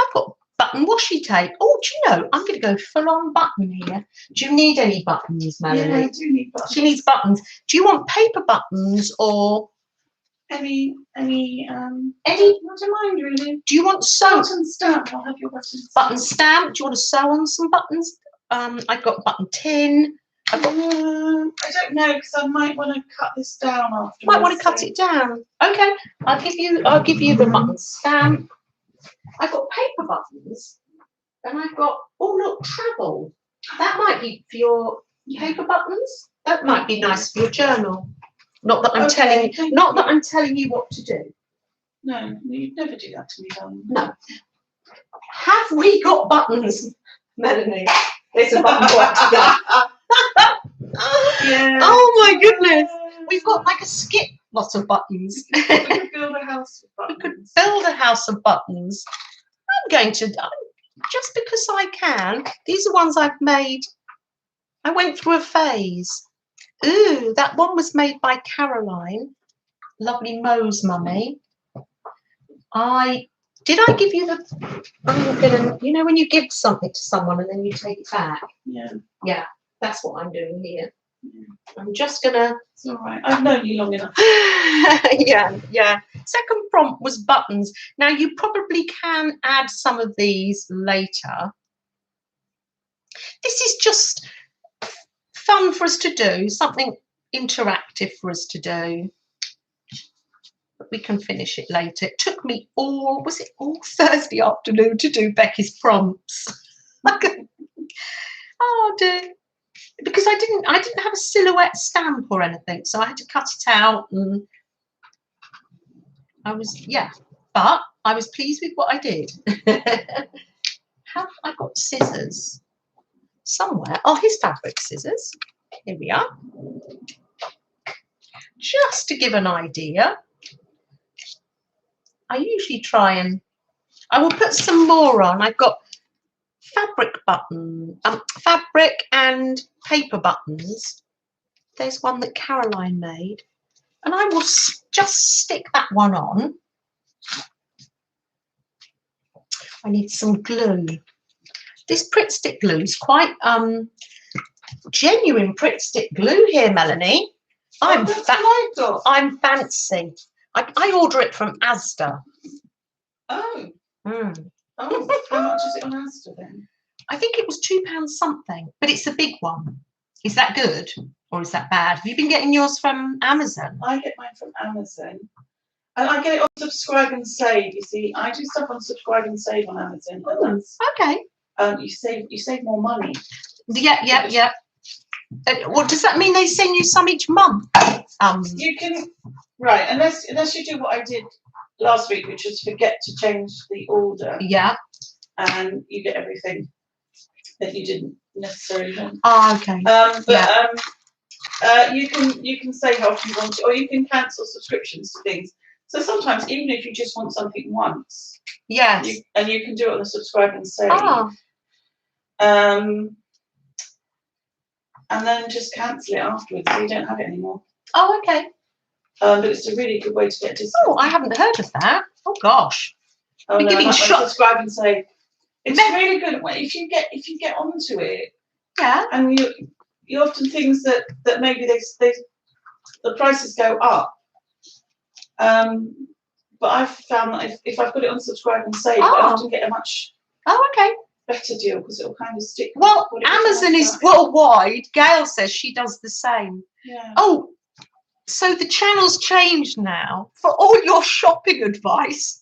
I've got button washi tape. Oh, do you know, I'm going to go full on button here. Do you need any buttons, Melanie? Yeah, I do need buttons. She needs buttons. Do you want paper buttons or any? I don't mind really. Do you want sew? Button stamp. I'll have your buttons. Button stamp. Do you want to sew on some buttons? I've got button tin. I don't know, because I might want to cut this down afterwards. Might want to cut it down. Okay, I'll give you the button stamp. I've got paper buttons, and I've got look, travel. That might be for your paper buttons. That might be nice for your journal. Not that I'm telling you what to do. No, you'd never do that to me, darling. No. Have we got buttons, Melanie? There's a button box. Yeah. Oh my goodness. We've got like a skip lot of buttons. We could build a house of buttons. We could build a house of buttons. I'm going to, just because I can, these are ones I've made. I went through a phase. Ooh, that one was made by Caroline, lovely Mo's mummy. Did I give you the, I'm gonna, you know when you give something to someone and then you take it back? Yeah. Yeah, that's what I'm doing here. Yeah. I'm just gonna. It's all right. I've known you long enough. Yeah. Second prompt was buttons. Now you probably can add some of these later. This is just fun for us to do, something interactive for us to do. But we can finish it later. It took me all Thursday afternoon to do Becky's prompts. Oh dear. Because I didn't have a silhouette stamp or anything, so I had to cut it out, and but I was pleased with what I did. Have I got scissors somewhere? Oh, here's fabric scissors. Here we are. Just to give an idea, I usually try and I will put some more on. I've got fabric and paper buttons. There's one that Caroline made, and I will just stick that one on. I need some glue. This Pritt Stick glue is quite genuine Pritt Stick glue here, Melanie. I'm fancy. I order it from Asda. Oh. Mm. Oh, how much is it on Asda then? I think it was £2 something, but it's a big one. Is that good or is that bad? Have you been getting yours from Amazon? I get mine from Amazon. And I get it on Subscribe and Save. You see, I do stuff on Subscribe and Save on Amazon. Oh, okay. You save more money. Yeah. Well, does that mean they send you some each month? You can, right, unless you do what I did last week, which was forget to change the order. Yeah. And you get everything that you didn't necessarily don't. Oh, okay. You can say how often you want it, or you can cancel subscriptions to things. So sometimes, even if you just want something once, yes, you can do it on the subscribe and save. Oh. And then just cancel it afterwards, so you don't have it anymore. Oh, okay. But it's a really good way to get discount. Oh, I haven't heard of that. Oh gosh. Oh You're no, giving subscribe and save. It's really good if you get onto it. Yeah. And you often things that maybe the prices go up. But I've found that if I've got it on subscribe and save, I often get a much better deal because it will kind of stick. Well, Amazon is worldwide. Gail says she does the same. Yeah. Oh, so the channel's changed now for all your shopping advice.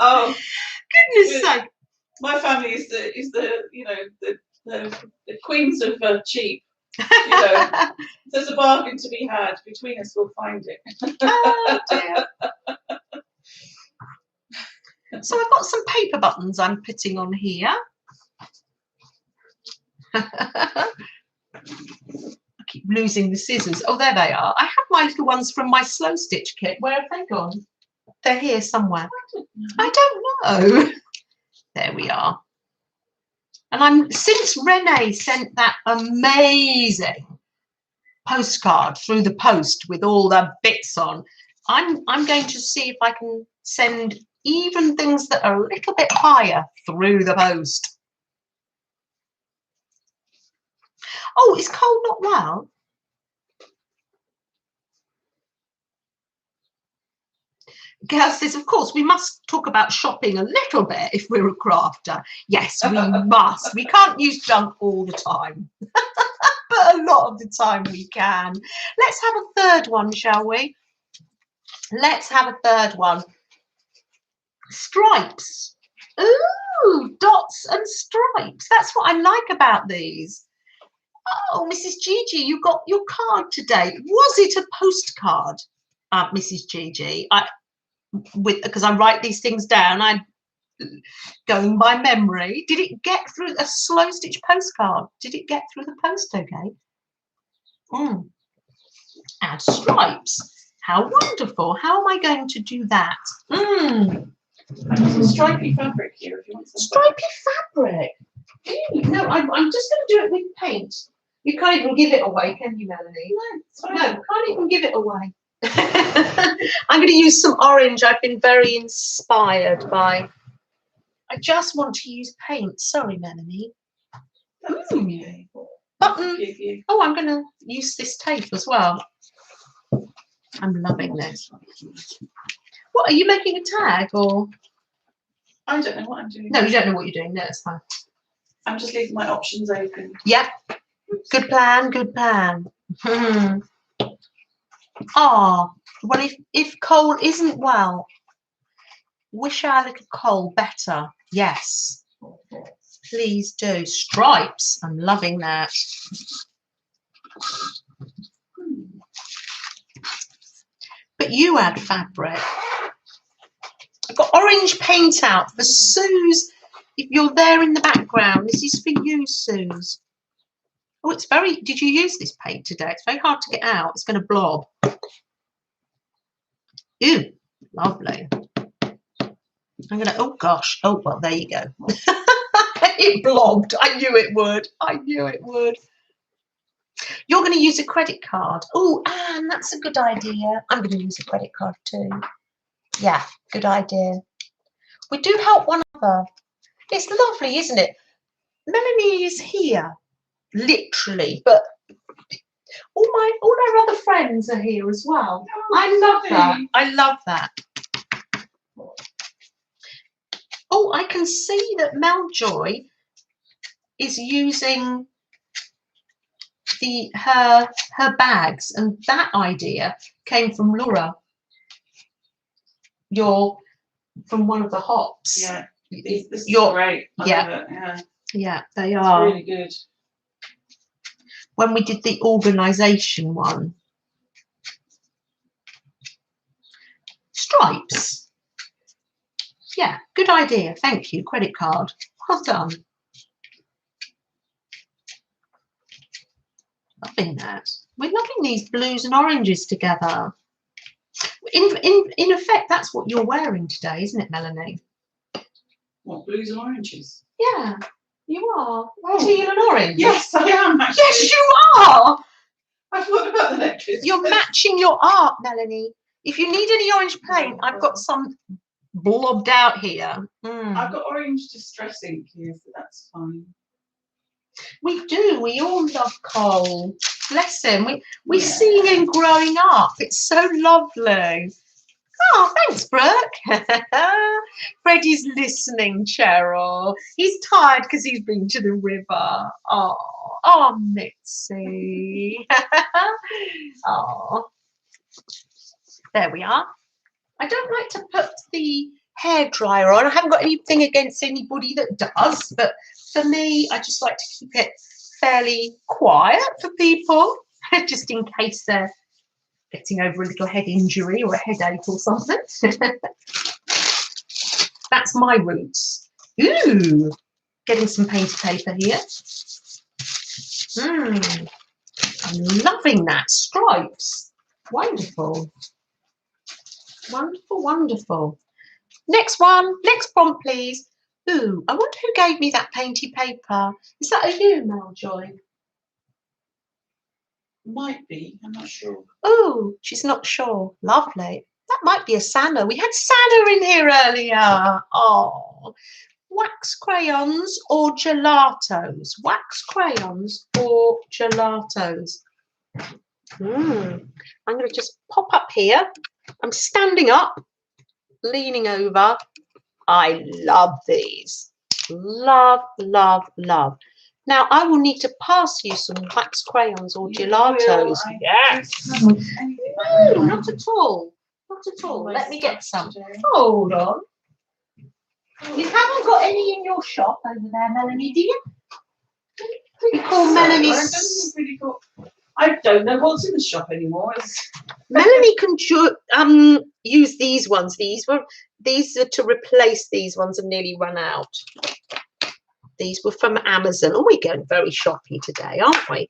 Oh, goodness sake! My family is the queens of cheap. If there's a bargain to be had between us, we'll find it. Oh dear. So I've got some paper buttons I'm putting on here. I keep losing the scissors. Oh, there they are. I have my little ones from my slow stitch kit. Where have they gone? They're here somewhere. I don't know. There we are. And since Renee sent that amazing postcard through the post with all the bits on, I'm going to see if I can send even things that are a little bit higher through the post. Oh, is Cole not well? Gail says, of course, we must talk about shopping a little bit if we're a crafter. Yes, we must. We can't use junk all the time. But a lot of the time we can. Let's have a third one, shall we? Let's have a third one. Stripes. Ooh, dots and stripes. That's what I like about these. Oh, Mrs. Gigi, you got your card today. Was it a postcard, Mrs. Gigi? Because I write these things down. I'm going by memory. Did it get through a slow stitch postcard? Did it get through the post okay? Add stripes. How wonderful. How am I going to do that? Some stripy fabric here if you want some. Stripy fabric? No, I'm just going to do it with paint. You can't even give it away, can you, Melanie? No, can't even give it away. I'm going to use some orange. I've been very inspired by. I just want to use paint. Sorry, Melanie. That's okay. Button. Oh, I'm going to use this tape as well. I'm loving this. What, are you making a tag or? I don't know what I'm doing. No, you don't know what you're doing. No, it's fine. I'm just leaving my options open. Yep. Good plan, good plan. Oh, well, if Cole isn't well, wish our little Cole better. Yes. Please do. Stripes. I'm loving that. But you add fabric. I've got orange paint out for Suze. If you're there in the background, this is for you, Suze. Oh, it's very, did you use this paint today? It's very hard to get out. It's going to blob. Ew, lovely. I'm going to, oh gosh. Oh, well, there you go. It blobbed. I knew it would. I knew it would. You're going to use a credit card. Oh, Anne, that's a good idea. I'm going to use a credit card too. Yeah, good idea. We do help one another. It's lovely, isn't it? Melanie is here, literally, but all our other friends are here as well. Oh, I love that. I love that. Oh, I can see that Meljoy is using her bags, and that idea came from Laura. From one of the hops. Yeah, this is great. Yeah, they are really good. When we did the organisation one, stripes. Yeah, good idea. Thank you. Credit card. Well done. Loving that. We're loving these blues and oranges together. In effect, that's what you're wearing today, isn't it, Melanie? What, blues and oranges? Yeah, you are. Teal and orange. Yes, I am actually. Yes, you are. I forgot about the necklace. You're matching your art, Melanie. If you need any orange paint, I've got some blobbed out here. I've got orange distress ink here, so that's fine. We do. We all love Cole. Bless him. We see him growing up. It's so lovely. Oh, thanks, Brooke. Freddie's listening, Cheryl. He's tired because he's been to the river. Oh, Mitzi. Oh, there we are. I don't like to put the hairdryer on. I haven't got anything against anybody that does, but for me, I just like to keep it fairly quiet for people, just in case they're getting over a little head injury or a headache or something. That's my roots. Ooh, getting some painted paper here. I'm loving that. Stripes. Wonderful. Wonderful, wonderful. Next one. Next prompt, please. Ooh, I wonder who gave me that painted paper. Is that a you, Meljoy? Might be, I'm not sure. Oh, she's not sure. Lovely. That might be a Santa. We had Santa in here earlier. Oh, wax crayons or gelatos? Wax crayons or gelatos? I'm going to just pop up here. I'm standing up, leaning over. I love these. Love, love, love. Now, I will need to pass you some wax crayons or gelatos. Yes. No, not at all. Not at all. Let me get some. Hold on. You haven't got any in your shop over there, Melanie, do you? We call Melanie's. I don't know what's in the shop anymore. Melanie can use these ones. These are to replace these ones have nearly run out. These were from Amazon. Oh, we're going very shoppy today, aren't we?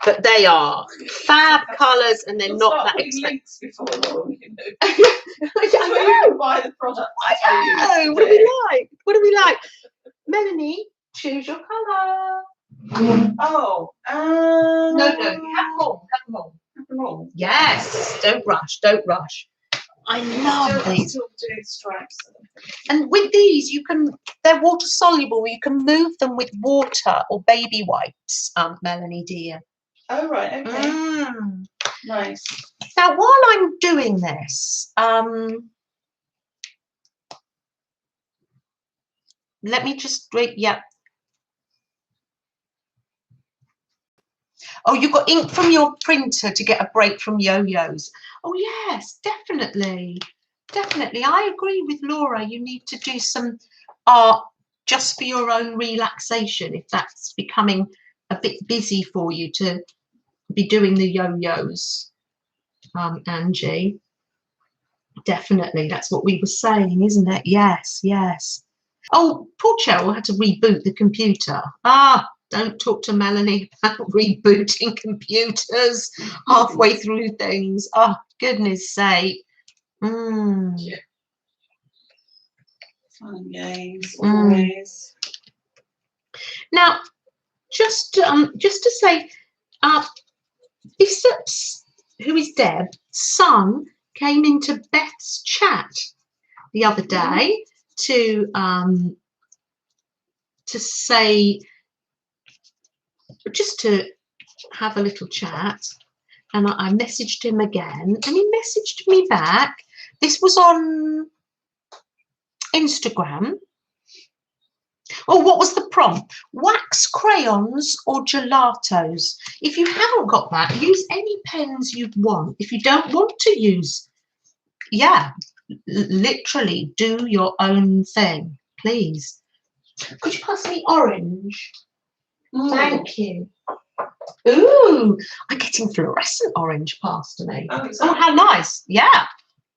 But they are fab colours and they're not that expensive. Before long, you know. I know. Buy the product. I know. What do we like? What do we like? Melanie, choose your colour. Oh. No, have them all. Have them all. Have them all. Yes. Don't rush. Don't rush. I love these. Still doing stripes. And with these, they're water soluble. You can move them with water or baby wipes, Melanie dear. Oh, right. Okay. Nice. Now, while I'm doing this, let me just wait. Yep. Oh, you've got ink from your printer to get a break from yo-yos. Oh, yes, definitely. Definitely. I agree with Laura. You need to do some art just for your own relaxation if that's becoming a bit busy for you to be doing the yo-yos, Angie. Definitely. That's what we were saying, isn't it? Yes, yes. Oh, poor Cheryl had to reboot the computer. Don't talk to Melanie about rebooting computers halfway through things. Oh, goodness sake. Yeah. Fun and games, always. Now, just to say, Bishops, who is Deb's son, came into Beth's chat the other day to say, just to have a little chat, and I messaged him again, and he messaged me back. This was on Instagram. Oh, what was the prompt? Wax crayons or gelatos? If you haven't got that, use any pens you want. If you don't want to use, literally do your own thing, please. Could you pass me orange? Thank you. Ooh, I'm getting fluorescent orange passed to me. Oh, how nice. Yeah.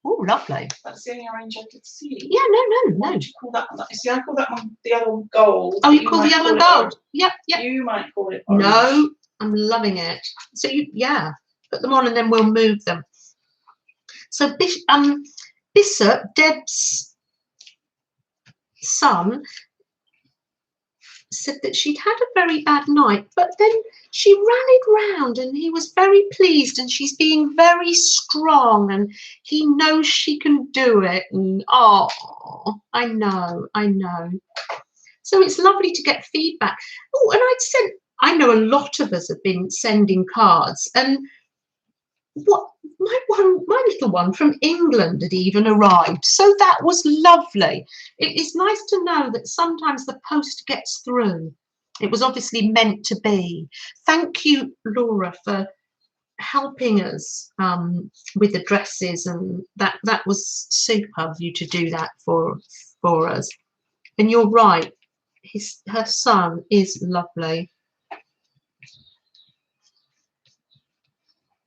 Oh, lovely. That's the only orange I could see. Yeah, no. What do you call that one? See, I call that one, the other one, gold. Oh, you call the other one gold? Yep. You might call it orange. No, I'm loving it. So yeah, put them on and then we'll move them. So Bishop, Deb's son, said that she'd had a very bad night, but then she rallied round and he was very pleased, and she's being very strong and he knows she can do it. And oh, I know. So it's lovely to get feedback. Oh, and I know a lot of us have been sending cards, and my little one from England had even arrived, so that was lovely. It is nice to know that sometimes the post gets through. It was obviously meant to be. Thank you, Laura, for helping us with the dresses, and that was super of you to do that for us. And you're right, her son is lovely.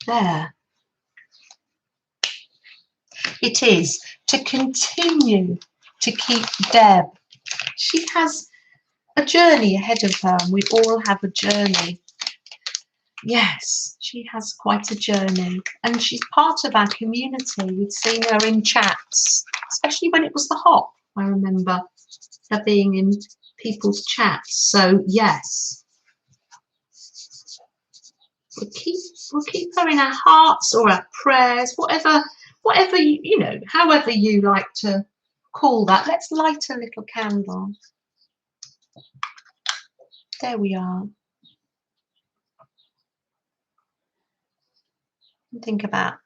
There. It is to continue to keep Deb. She has a journey ahead of her, and we all have a journey. Yes, she has quite a journey, and she's part of our community. We'd seen her in chats, especially when it was the hop. I remember her being in people's chats. So yes, we'll keep her in our hearts or our prayers, whatever you know, however you like to call that. Let's light a little candle. There we are. Think about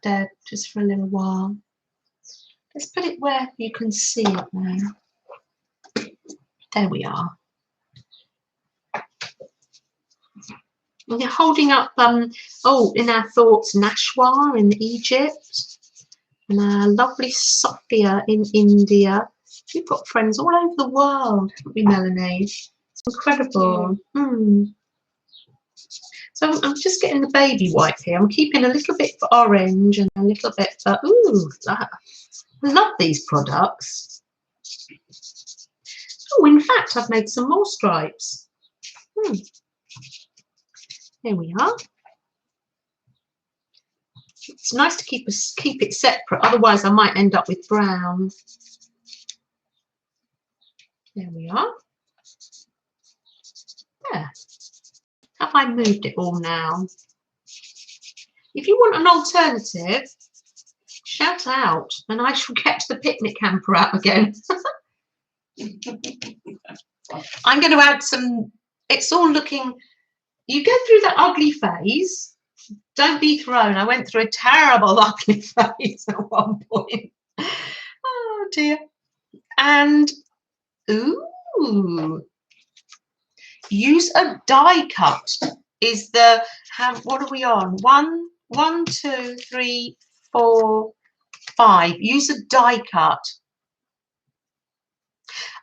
Deb just for a little while. Let's put it where you can see it now. There we are. We're holding up in our thoughts Nashwa in Egypt, and our lovely Sophia in India. We've got friends all over the world, haven't we, Melanie? It's incredible. So I'm just getting the baby wipe here. I'm keeping a little bit for orange and a little bit for, I love these products. Oh, in fact, I've made some more stripes. There we are. It's nice to keep it separate, otherwise I might end up with brown. There we are. There. Have I moved it all now? If you want an alternative, shout out and I shall get the picnic hamper out again. I'm going to add some, it's all looking, you go through that ugly phase, don't be thrown. I went through a terrible ugly phase at one point. Oh dear. And, ooh. Use a die cut is the, what are we on? 1, 2, 3, 4, 5. Use a die cut.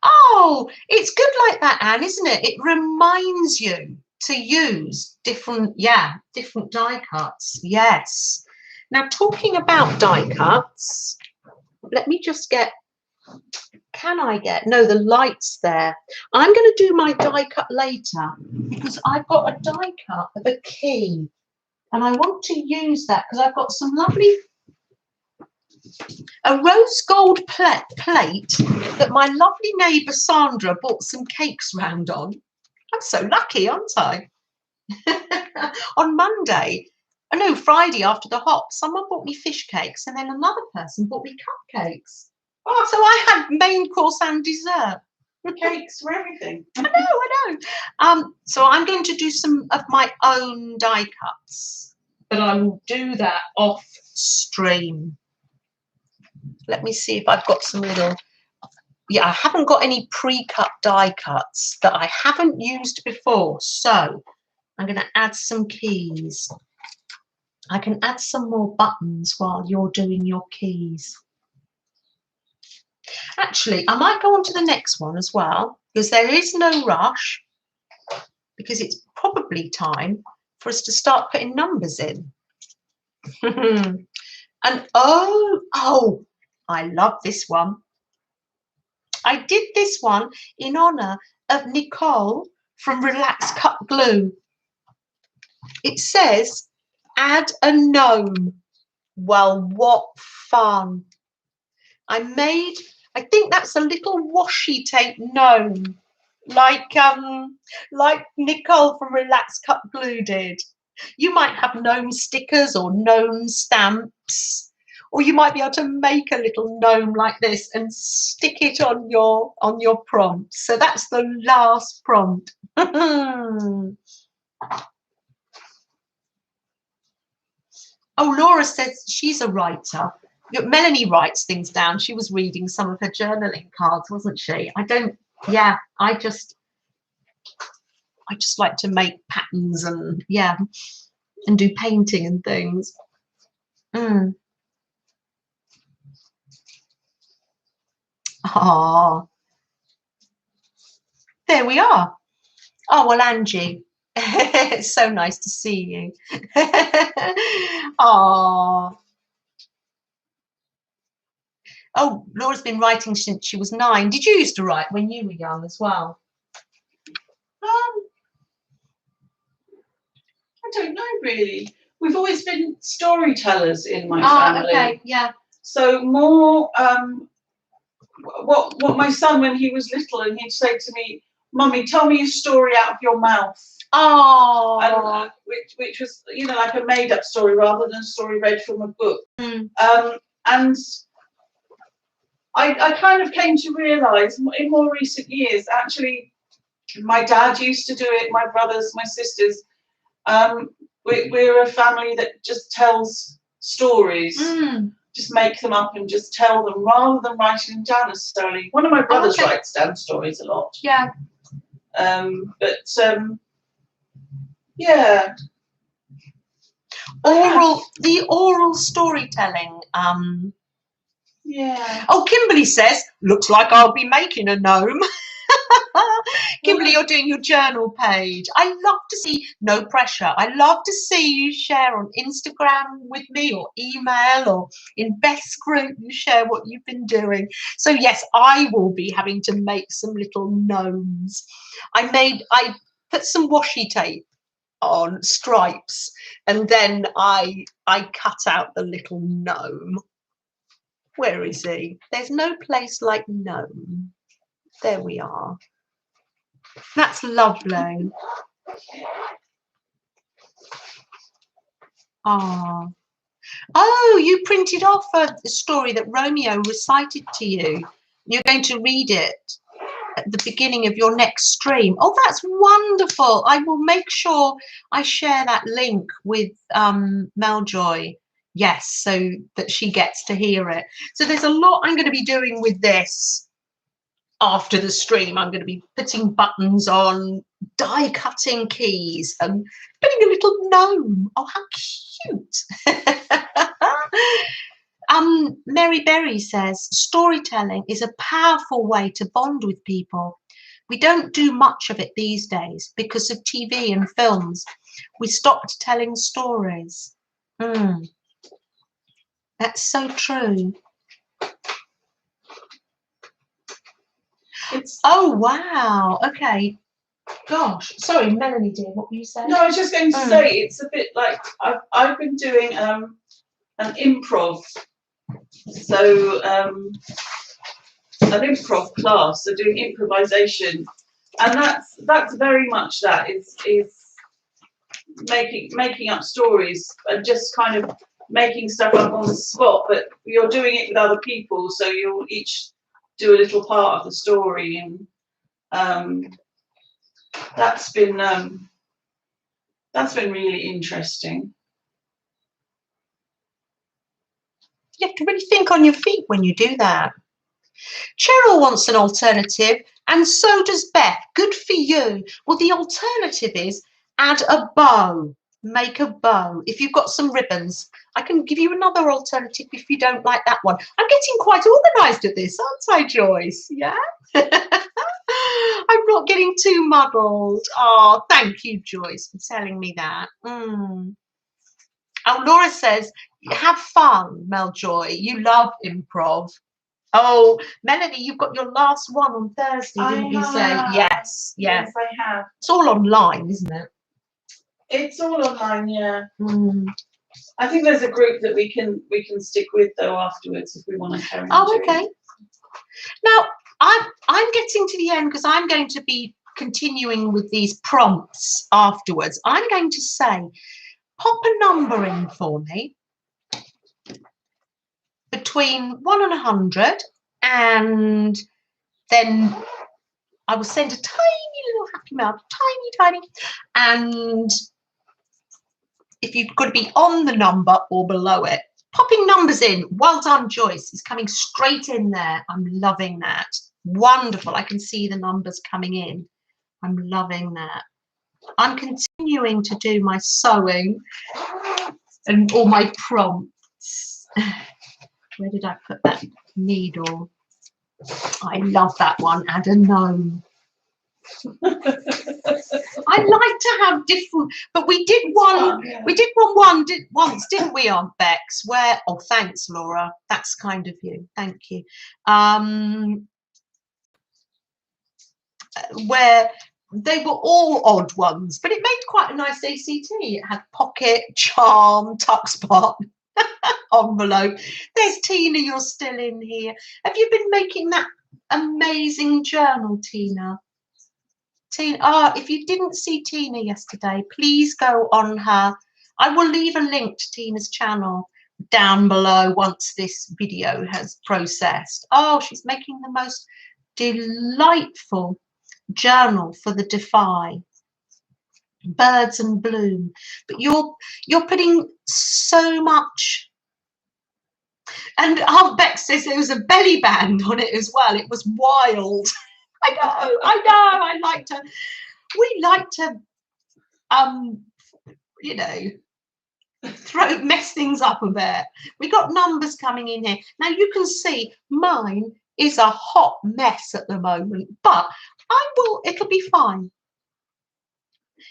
Oh, it's good like that, Anne, isn't it? It reminds you to use different die cuts. Yes. Now, talking about die cuts, let me just get, no, the light's there. I'm going to do my die cut later because I've got a die cut of a key and I want to use that because I've got some lovely, a rose gold plate that my lovely neighbour Sandra bought some cakes round on. I'm so lucky, aren't I? On Monday, Friday after the hop, someone bought me fish cakes and then another person bought me cupcakes. Oh, so I had main course and dessert. Cakes for everything. I know. So I'm going to do some of my own die cuts, but I will do that off stream. Let me see if I've got some little. Yeah, I haven't got any pre-cut die cuts that I haven't used before, so I'm going to add some keys. I can add some more buttons while you're doing your keys. Actually, I might go on to the next one as well, because there is no rush, because it's probably time for us to start putting numbers in. And oh, I love this one. I did this one in honour of Nicole from Relax Cut Glue. It says, add a gnome. Well, what fun. I think that's a little washi tape gnome, like Nicole from Relax Cut Glue did. You might have gnome stickers or gnome stamps, or you might be able to make a little gnome like this and stick it on your prompt. So that's the last prompt. Oh, Laura says she's a writer. Melanie writes things down. She was reading some of her journaling cards, wasn't she? I just like to make patterns and do painting and things. Ah, there we are. Oh, well, Angie, it's so nice to see you. Oh, Laura's been writing since she was 9. Did you used to write when you were young as well? I don't know really. We've always been storytellers in my family. Okay, yeah. So more what my son, when he was little, and he'd say to me, "Mummy, tell me a story out of your mouth." Oh, and, which was, you know, like a made-up story rather than a story read from a book. And I kind of came to realise in more recent years, actually, my dad used to do it, my brothers, my sisters. We're a family that just tells stories, just make them up and just tell them rather than writing them down necessarily. One of my brothers writes down stories a lot. Yeah. Yeah. The oral storytelling. Yeah. Oh, Kimberly says, looks like I'll be making a gnome. Kimberly, you're doing your journal page. I love to see, no pressure, I love to see you share on Instagram with me or email, or in Beth's group you share what you've been doing. So yes, I will be having to make some little gnomes. I put some washi tape on stripes, and then I cut out the little gnome. Where is he? There's no place like gnome. There we are. That's lovely. Oh, you printed off a story that Romeo recited to you. You're going to read it at the beginning of your next stream. Oh, that's wonderful. I will make sure I share that link with Meljoy. Yes, so that she gets to hear it. So there's a lot I'm going to be doing with this after the stream. I'm going to be putting buttons on, die cutting keys, and putting a little gnome. Oh, how cute. Mary Berry says, storytelling is a powerful way to bond with people. We don't do much of it these days because of TV and films. We stopped telling stories. That's so true. Oh, wow. Okay. Gosh. Sorry, Melanie dear, what were you saying? No, I was just going to say, it's a bit like I've been doing an improv. So an improv class, so doing improvisation, and that's very much that is making up stories and just kind of making stuff up on the spot, but you're doing it with other people, so you'll each do a little part of the story, and that's been really interesting. You have to really think on your feet when you do that. Cheryl wants an alternative, and so does Beth. Good for you. Well, the alternative is add a bow. Make a bow. If you've got some ribbons, I can give you another alternative if you don't like that one. I'm getting quite organised at this, aren't I, Joyce? Yeah? I'm not getting too muddled. Oh, thank you, Joyce, for telling me that. Oh, Laura says, have fun, Meljoy. You love improv. Oh, Melanie, you've got your last one on Thursday, didn't you say? Yes, Yes, I have. It's all online, isn't it? It's all online, yeah. I think there's a group that we can stick with though afterwards if we want to carry on. Oh, okay. Now I'm getting to the end because I'm going to be continuing with these prompts afterwards. I'm going to say, pop a number in for me between 1 and 100, and then I will send a tiny little happy mail, tiny, and if you've got to be on the number or below it, popping numbers in. Well done, Joyce. It's coming straight in there. I'm loving that. Wonderful. I can see the numbers coming in. I'm loving that. I'm continuing to do my sewing and all my prompts. Where did I put that needle? I love that one. Add a gnome. I like to have different, but we did one. Yeah. We did once, didn't we, Aunt Bex? Where? Oh, thanks, Laura. That's kind of you. Thank you. Where they were all odd ones, but it made quite a nice ACT. It had pocket, charm, tuck spot, envelope. There's Tina. You're still in here. Have you been making that amazing journal, Tina? Tina, if you didn't see Tina yesterday, please go on her. I will leave a link to Tina's channel down below once this video has processed. Oh, she's making the most delightful journal for the Defy. Birds and bloom. But you're putting so much. And Aunt Bex says there was a belly band on it as well. It was wild. I know. I like to. We like to, you know, mess things up a bit. We got numbers coming in here. Now you can see mine is a hot mess at the moment, but it'll be fine.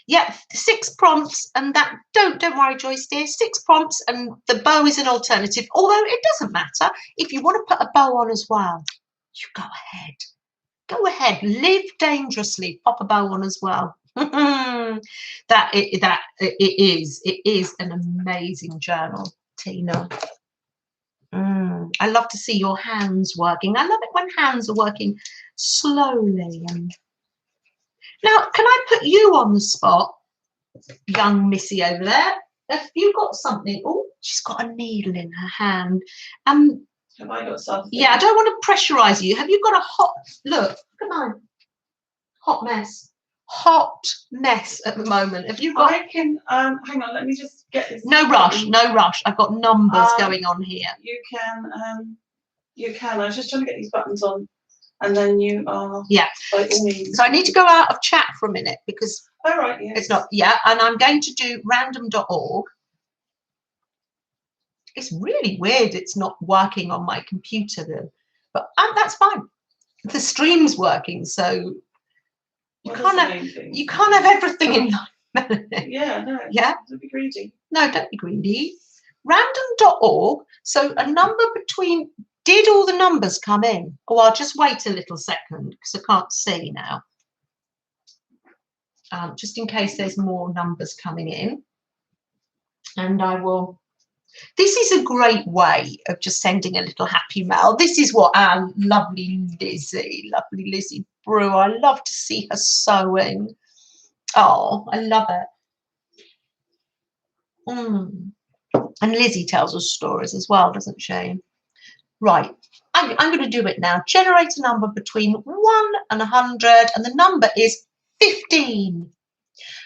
Yeah, 6 prompts, and that don't worry, Joyce dear, 6 prompts, and the bow is an alternative, although it doesn't matter. If you want to put a bow on as well, you go ahead. Go ahead, live dangerously, pop a bow on as well. It is an amazing journal, Tina. I love to see your hands working. I love it when hands are working slowly. Now, can I put you on the spot, young Missy over there? Have you got something? Oh, she's got a needle in her hand. Have I got something? Yeah, I don't want to pressurize you. Have you got a hot look? Come on. Hot mess at the moment. Have you got? I can hang on, let me just get this. No rush. I've got numbers going on here. You can. I was just trying to get these buttons on, and then you are. Yeah. By all means. So I need to go out of chat for a minute because. Oh right. Yes. It's not. Yeah, and I'm going to do random.org. It's really weird. It's not working on my computer though, but that's fine. The stream's working, so. You can't have everything in life. Yeah, no. Yeah? Don't be greedy. No, don't be greedy. Random.org. So a number between. Did all the numbers come in? Oh, I'll just wait a little second because I can't see now. Just in case there's more numbers coming in. And I will. This is a great way of just sending a little happy mail. This is what our lovely Lizzie Brew. I love to see her sewing. Oh, I love it. And Lizzie tells us stories as well, doesn't she? Right, I'm going to do it now. Generate a number between 1 and 100, and the number is 15.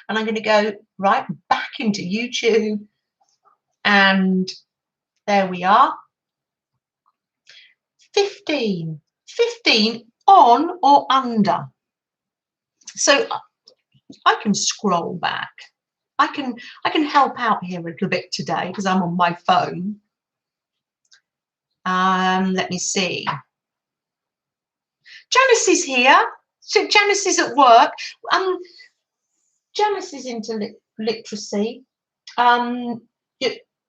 And I'm going to go right back into YouTube. And there we are. 15. 15 on or under. So I can scroll back. I can help out here a little bit today because I'm on my phone. Let me see. Janice is here. So Janice is at work. Janice is into literacy.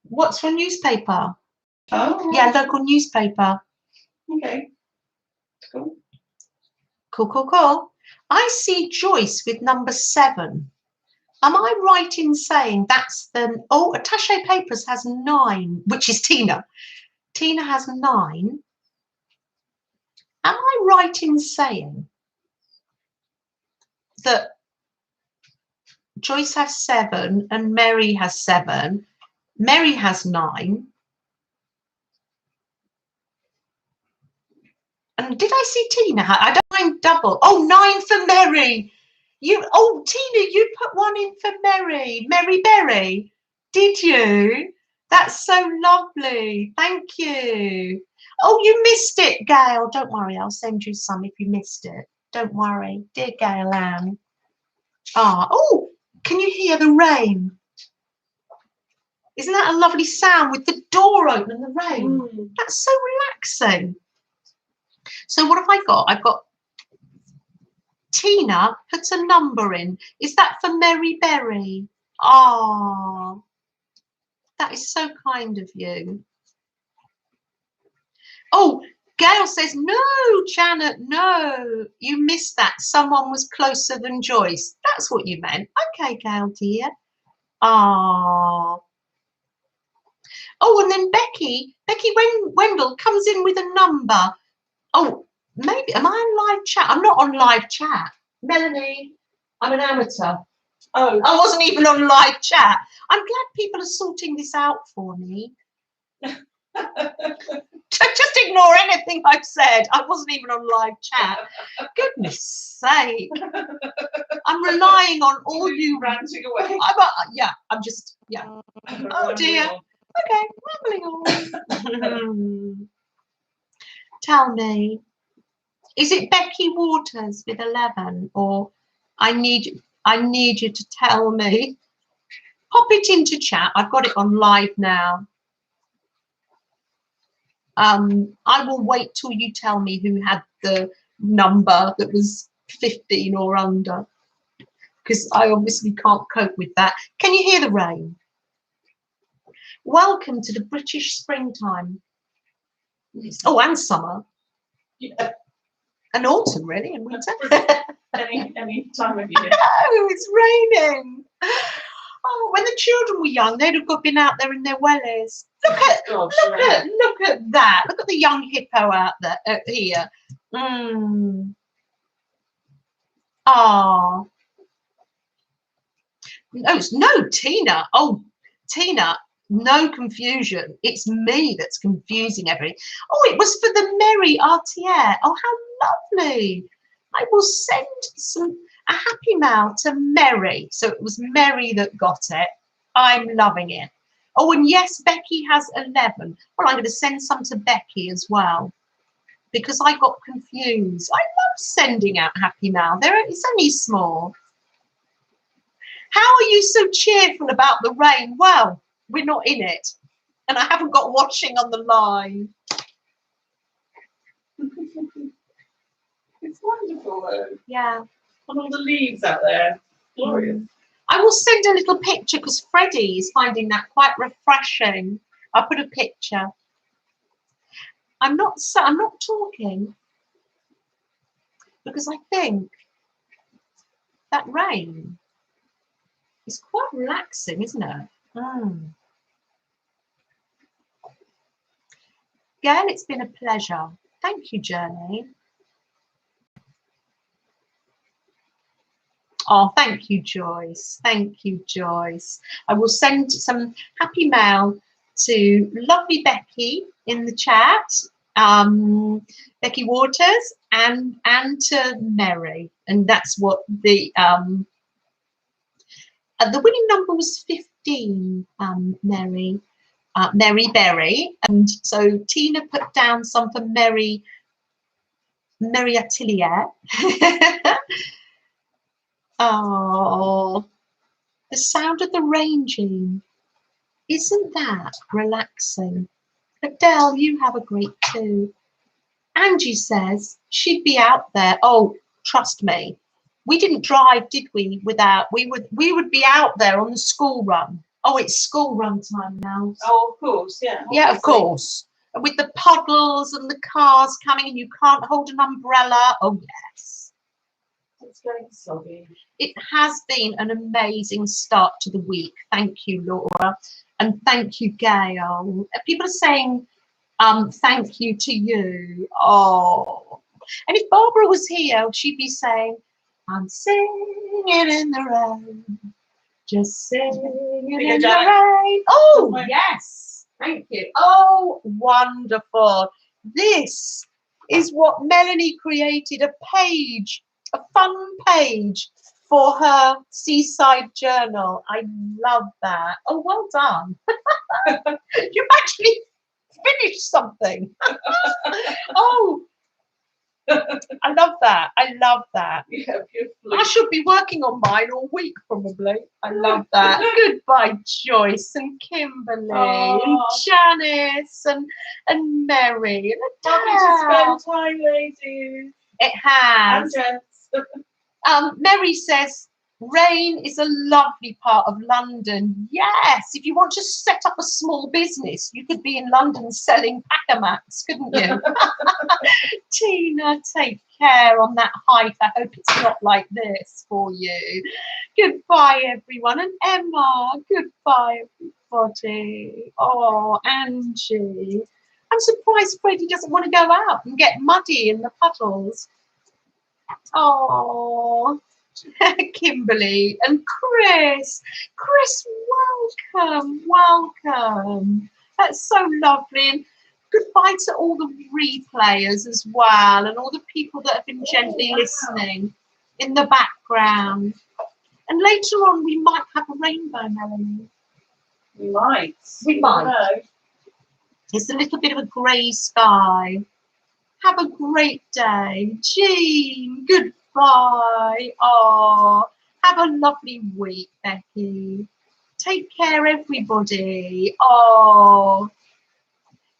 What's for a newspaper? Oh. Yeah, local newspaper. Okay. Cool. Cool, cool, cool. I see Joyce with number 7. Am I right in saying that's the... Oh, Attaché Papers has 9, which is Tina. Tina has 9. Am I right in saying that Joyce has 7 and Mary has 7? Mary has 9. And did I see Tina? I don't mind double. Oh, 9 for Mary. Tina, you put 1 in for Mary. Mary Berry. Did you? That's so lovely. Thank you. Oh, you missed it, Gail. Don't worry. I'll send you some if you missed it. Don't worry. Dear Gail Ann. Oh, can you hear the rain? Isn't that a lovely sound with the door open and the rain? That's so relaxing. So what have I got? I've got Tina puts a number in. Is that for Mary Berry? Ah, that is so kind of you. Oh, Gail says, no, Janet, no. You missed that. Someone was closer than Joyce. That's what you meant. Okay, Gail, dear. Ah. Oh, and then Becky Wendell comes in with a number. Oh, maybe, am I on live chat? I'm not on live chat. Melanie, I'm an amateur. Oh, I wasn't even on live chat. I'm glad people are sorting this out for me. Just ignore anything I've said. I wasn't even on live chat. Goodness sake. I'm relying on all you ranting away. I'm just. Oh dear. Okay, rambling on. Tell me, is it Becky Waters with 11, or I need you to tell me? Pop it into chat. I've got it on live now. I will wait till you tell me who had the number that was 15 or under, because I obviously can't cope with that. Can you hear the rain? Welcome to the British springtime. Oh, and summer. Yeah. And autumn, really, and winter. any time of year. Oh, it's raining. Oh, when the children were young, they'd have been out there in their wellies. Look at that. Look at the young hippo out there here. Ah. No, Tina. Oh, Tina. No confusion. It's me that's confusing everything. Oh, it was for the Merry RTR. Oh, how lovely. I will send a happy mail to Mary. So it was Mary that got it. I'm loving it. Oh, and yes, Becky has 11. Well, I'm going to send some to Becky as well, because I got confused. I love sending out happy mail. It's only small. How are you so cheerful about the rain? Well, we're not in it. And I haven't got watching on the line. It's wonderful, though. Yeah. And all the leaves out there. Glorious. I will send a little picture because Freddie is finding that quite refreshing. I'll put a picture. I'm not talking because I think that rain is quite relaxing, isn't it? Gail, it's been a pleasure. Thank you, Journey. Oh, thank you, Joyce. Thank you, Joyce. I will send some happy mail to lovely Becky in the chat, Becky Waters, and to Mary. And that's what the winning number was 15, Mary Berry. And so Tina put down some for Mary Atelier. Oh, the sound of the rain, Jean. Isn't that relaxing? Adele, you have a great too. Angie says she'd be out there. Oh, trust me. We didn't drive, did we? We would be out there on the school run. Oh, it's school run time now. Oh, of course, yeah. Yeah, of course. With the puddles and the cars coming and you can't hold an umbrella. Oh, yes. It's going soggy. It has been an amazing start to the week. Thank you, Laura. And thank you, Gail. People are saying thank you to you. Oh. And if Barbara was here, she'd be saying, I'm singing in the rain. Just singing in the rain. Oh, yes. Thank you. Oh, wonderful. This is what Melanie created, a page, a fun page for her seaside journal. I love that. Oh, well done. You've actually finished something. Oh, I love that. I love that. Yeah, beautifully. I should be working on mine all week, probably. I love that. Goodbye, Joyce and Kimberly and Janice and Mary and Lovely to spend time, ladies. It has. And gents. Mary says, rain is a lovely part of London. Yes, if you want to set up a small business, you could be in London selling packer mats, couldn't you? Tina, take care on that hike. I hope it's not like this for you. Goodbye, everyone. And Emma, goodbye, everybody. Oh, Angie. I'm surprised Freddie doesn't want to go out and get muddy in the puddles. Oh, Kimberly and Chris. Chris, welcome. That's so lovely. And goodbye to all the replayers as well, and all the people that have been gently listening in the background. And later on, we might have a rainbow, Melanie. We might. Know. It's a little bit of a grey sky. Have a great day. Jean, goodbye. Oh, have a lovely week, Becky. Take care, everybody. Oh,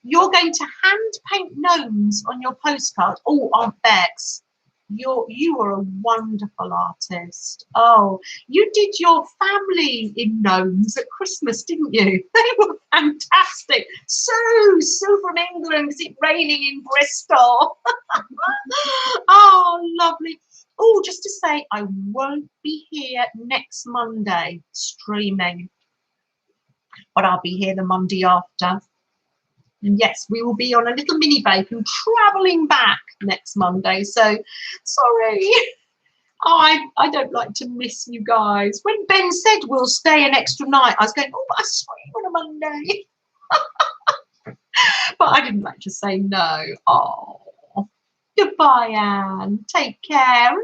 you're going to hand paint gnomes on your postcard. Oh, Aunt Bex, you are a wonderful artist. Oh, you did your family in gnomes at Christmas, didn't you? They were fantastic. So from England, is it raining in Bristol? Oh, lovely. Oh, just to say, I won't be here next Monday streaming, but I'll be here the Monday after. And yes, we will be on a little mini bacon travelling back next Monday. So, sorry. I don't like to miss you guys. When Ben said we'll stay an extra night, I was going, oh, but I saw you on a Monday. But I didn't like to say no. Oh, goodbye, Anne. Take care.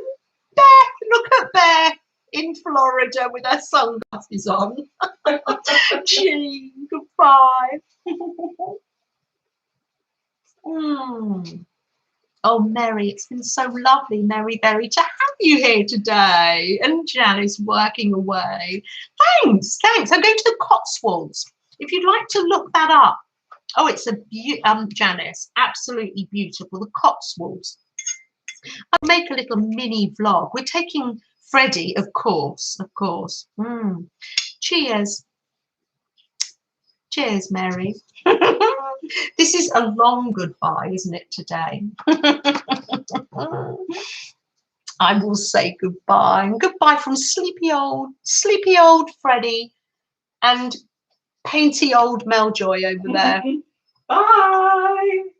Beth, look at Beth in Florida with her sunglasses on. Jean, goodbye. Oh, Mary, it's been so lovely, Mary Berry, to have you here today. And Janice working away. Thanks. I'm going to the Cotswolds. If you'd like to look that up. Oh, it's a Janice, absolutely beautiful. The Cotswolds. I'll make a little mini vlog. We're taking Freddie, of course. Cheers. Cheers, Mary. This is a long goodbye, isn't it, today? I will say goodbye. And goodbye from sleepy old Freddie and painty old Meljoy over there. Bye.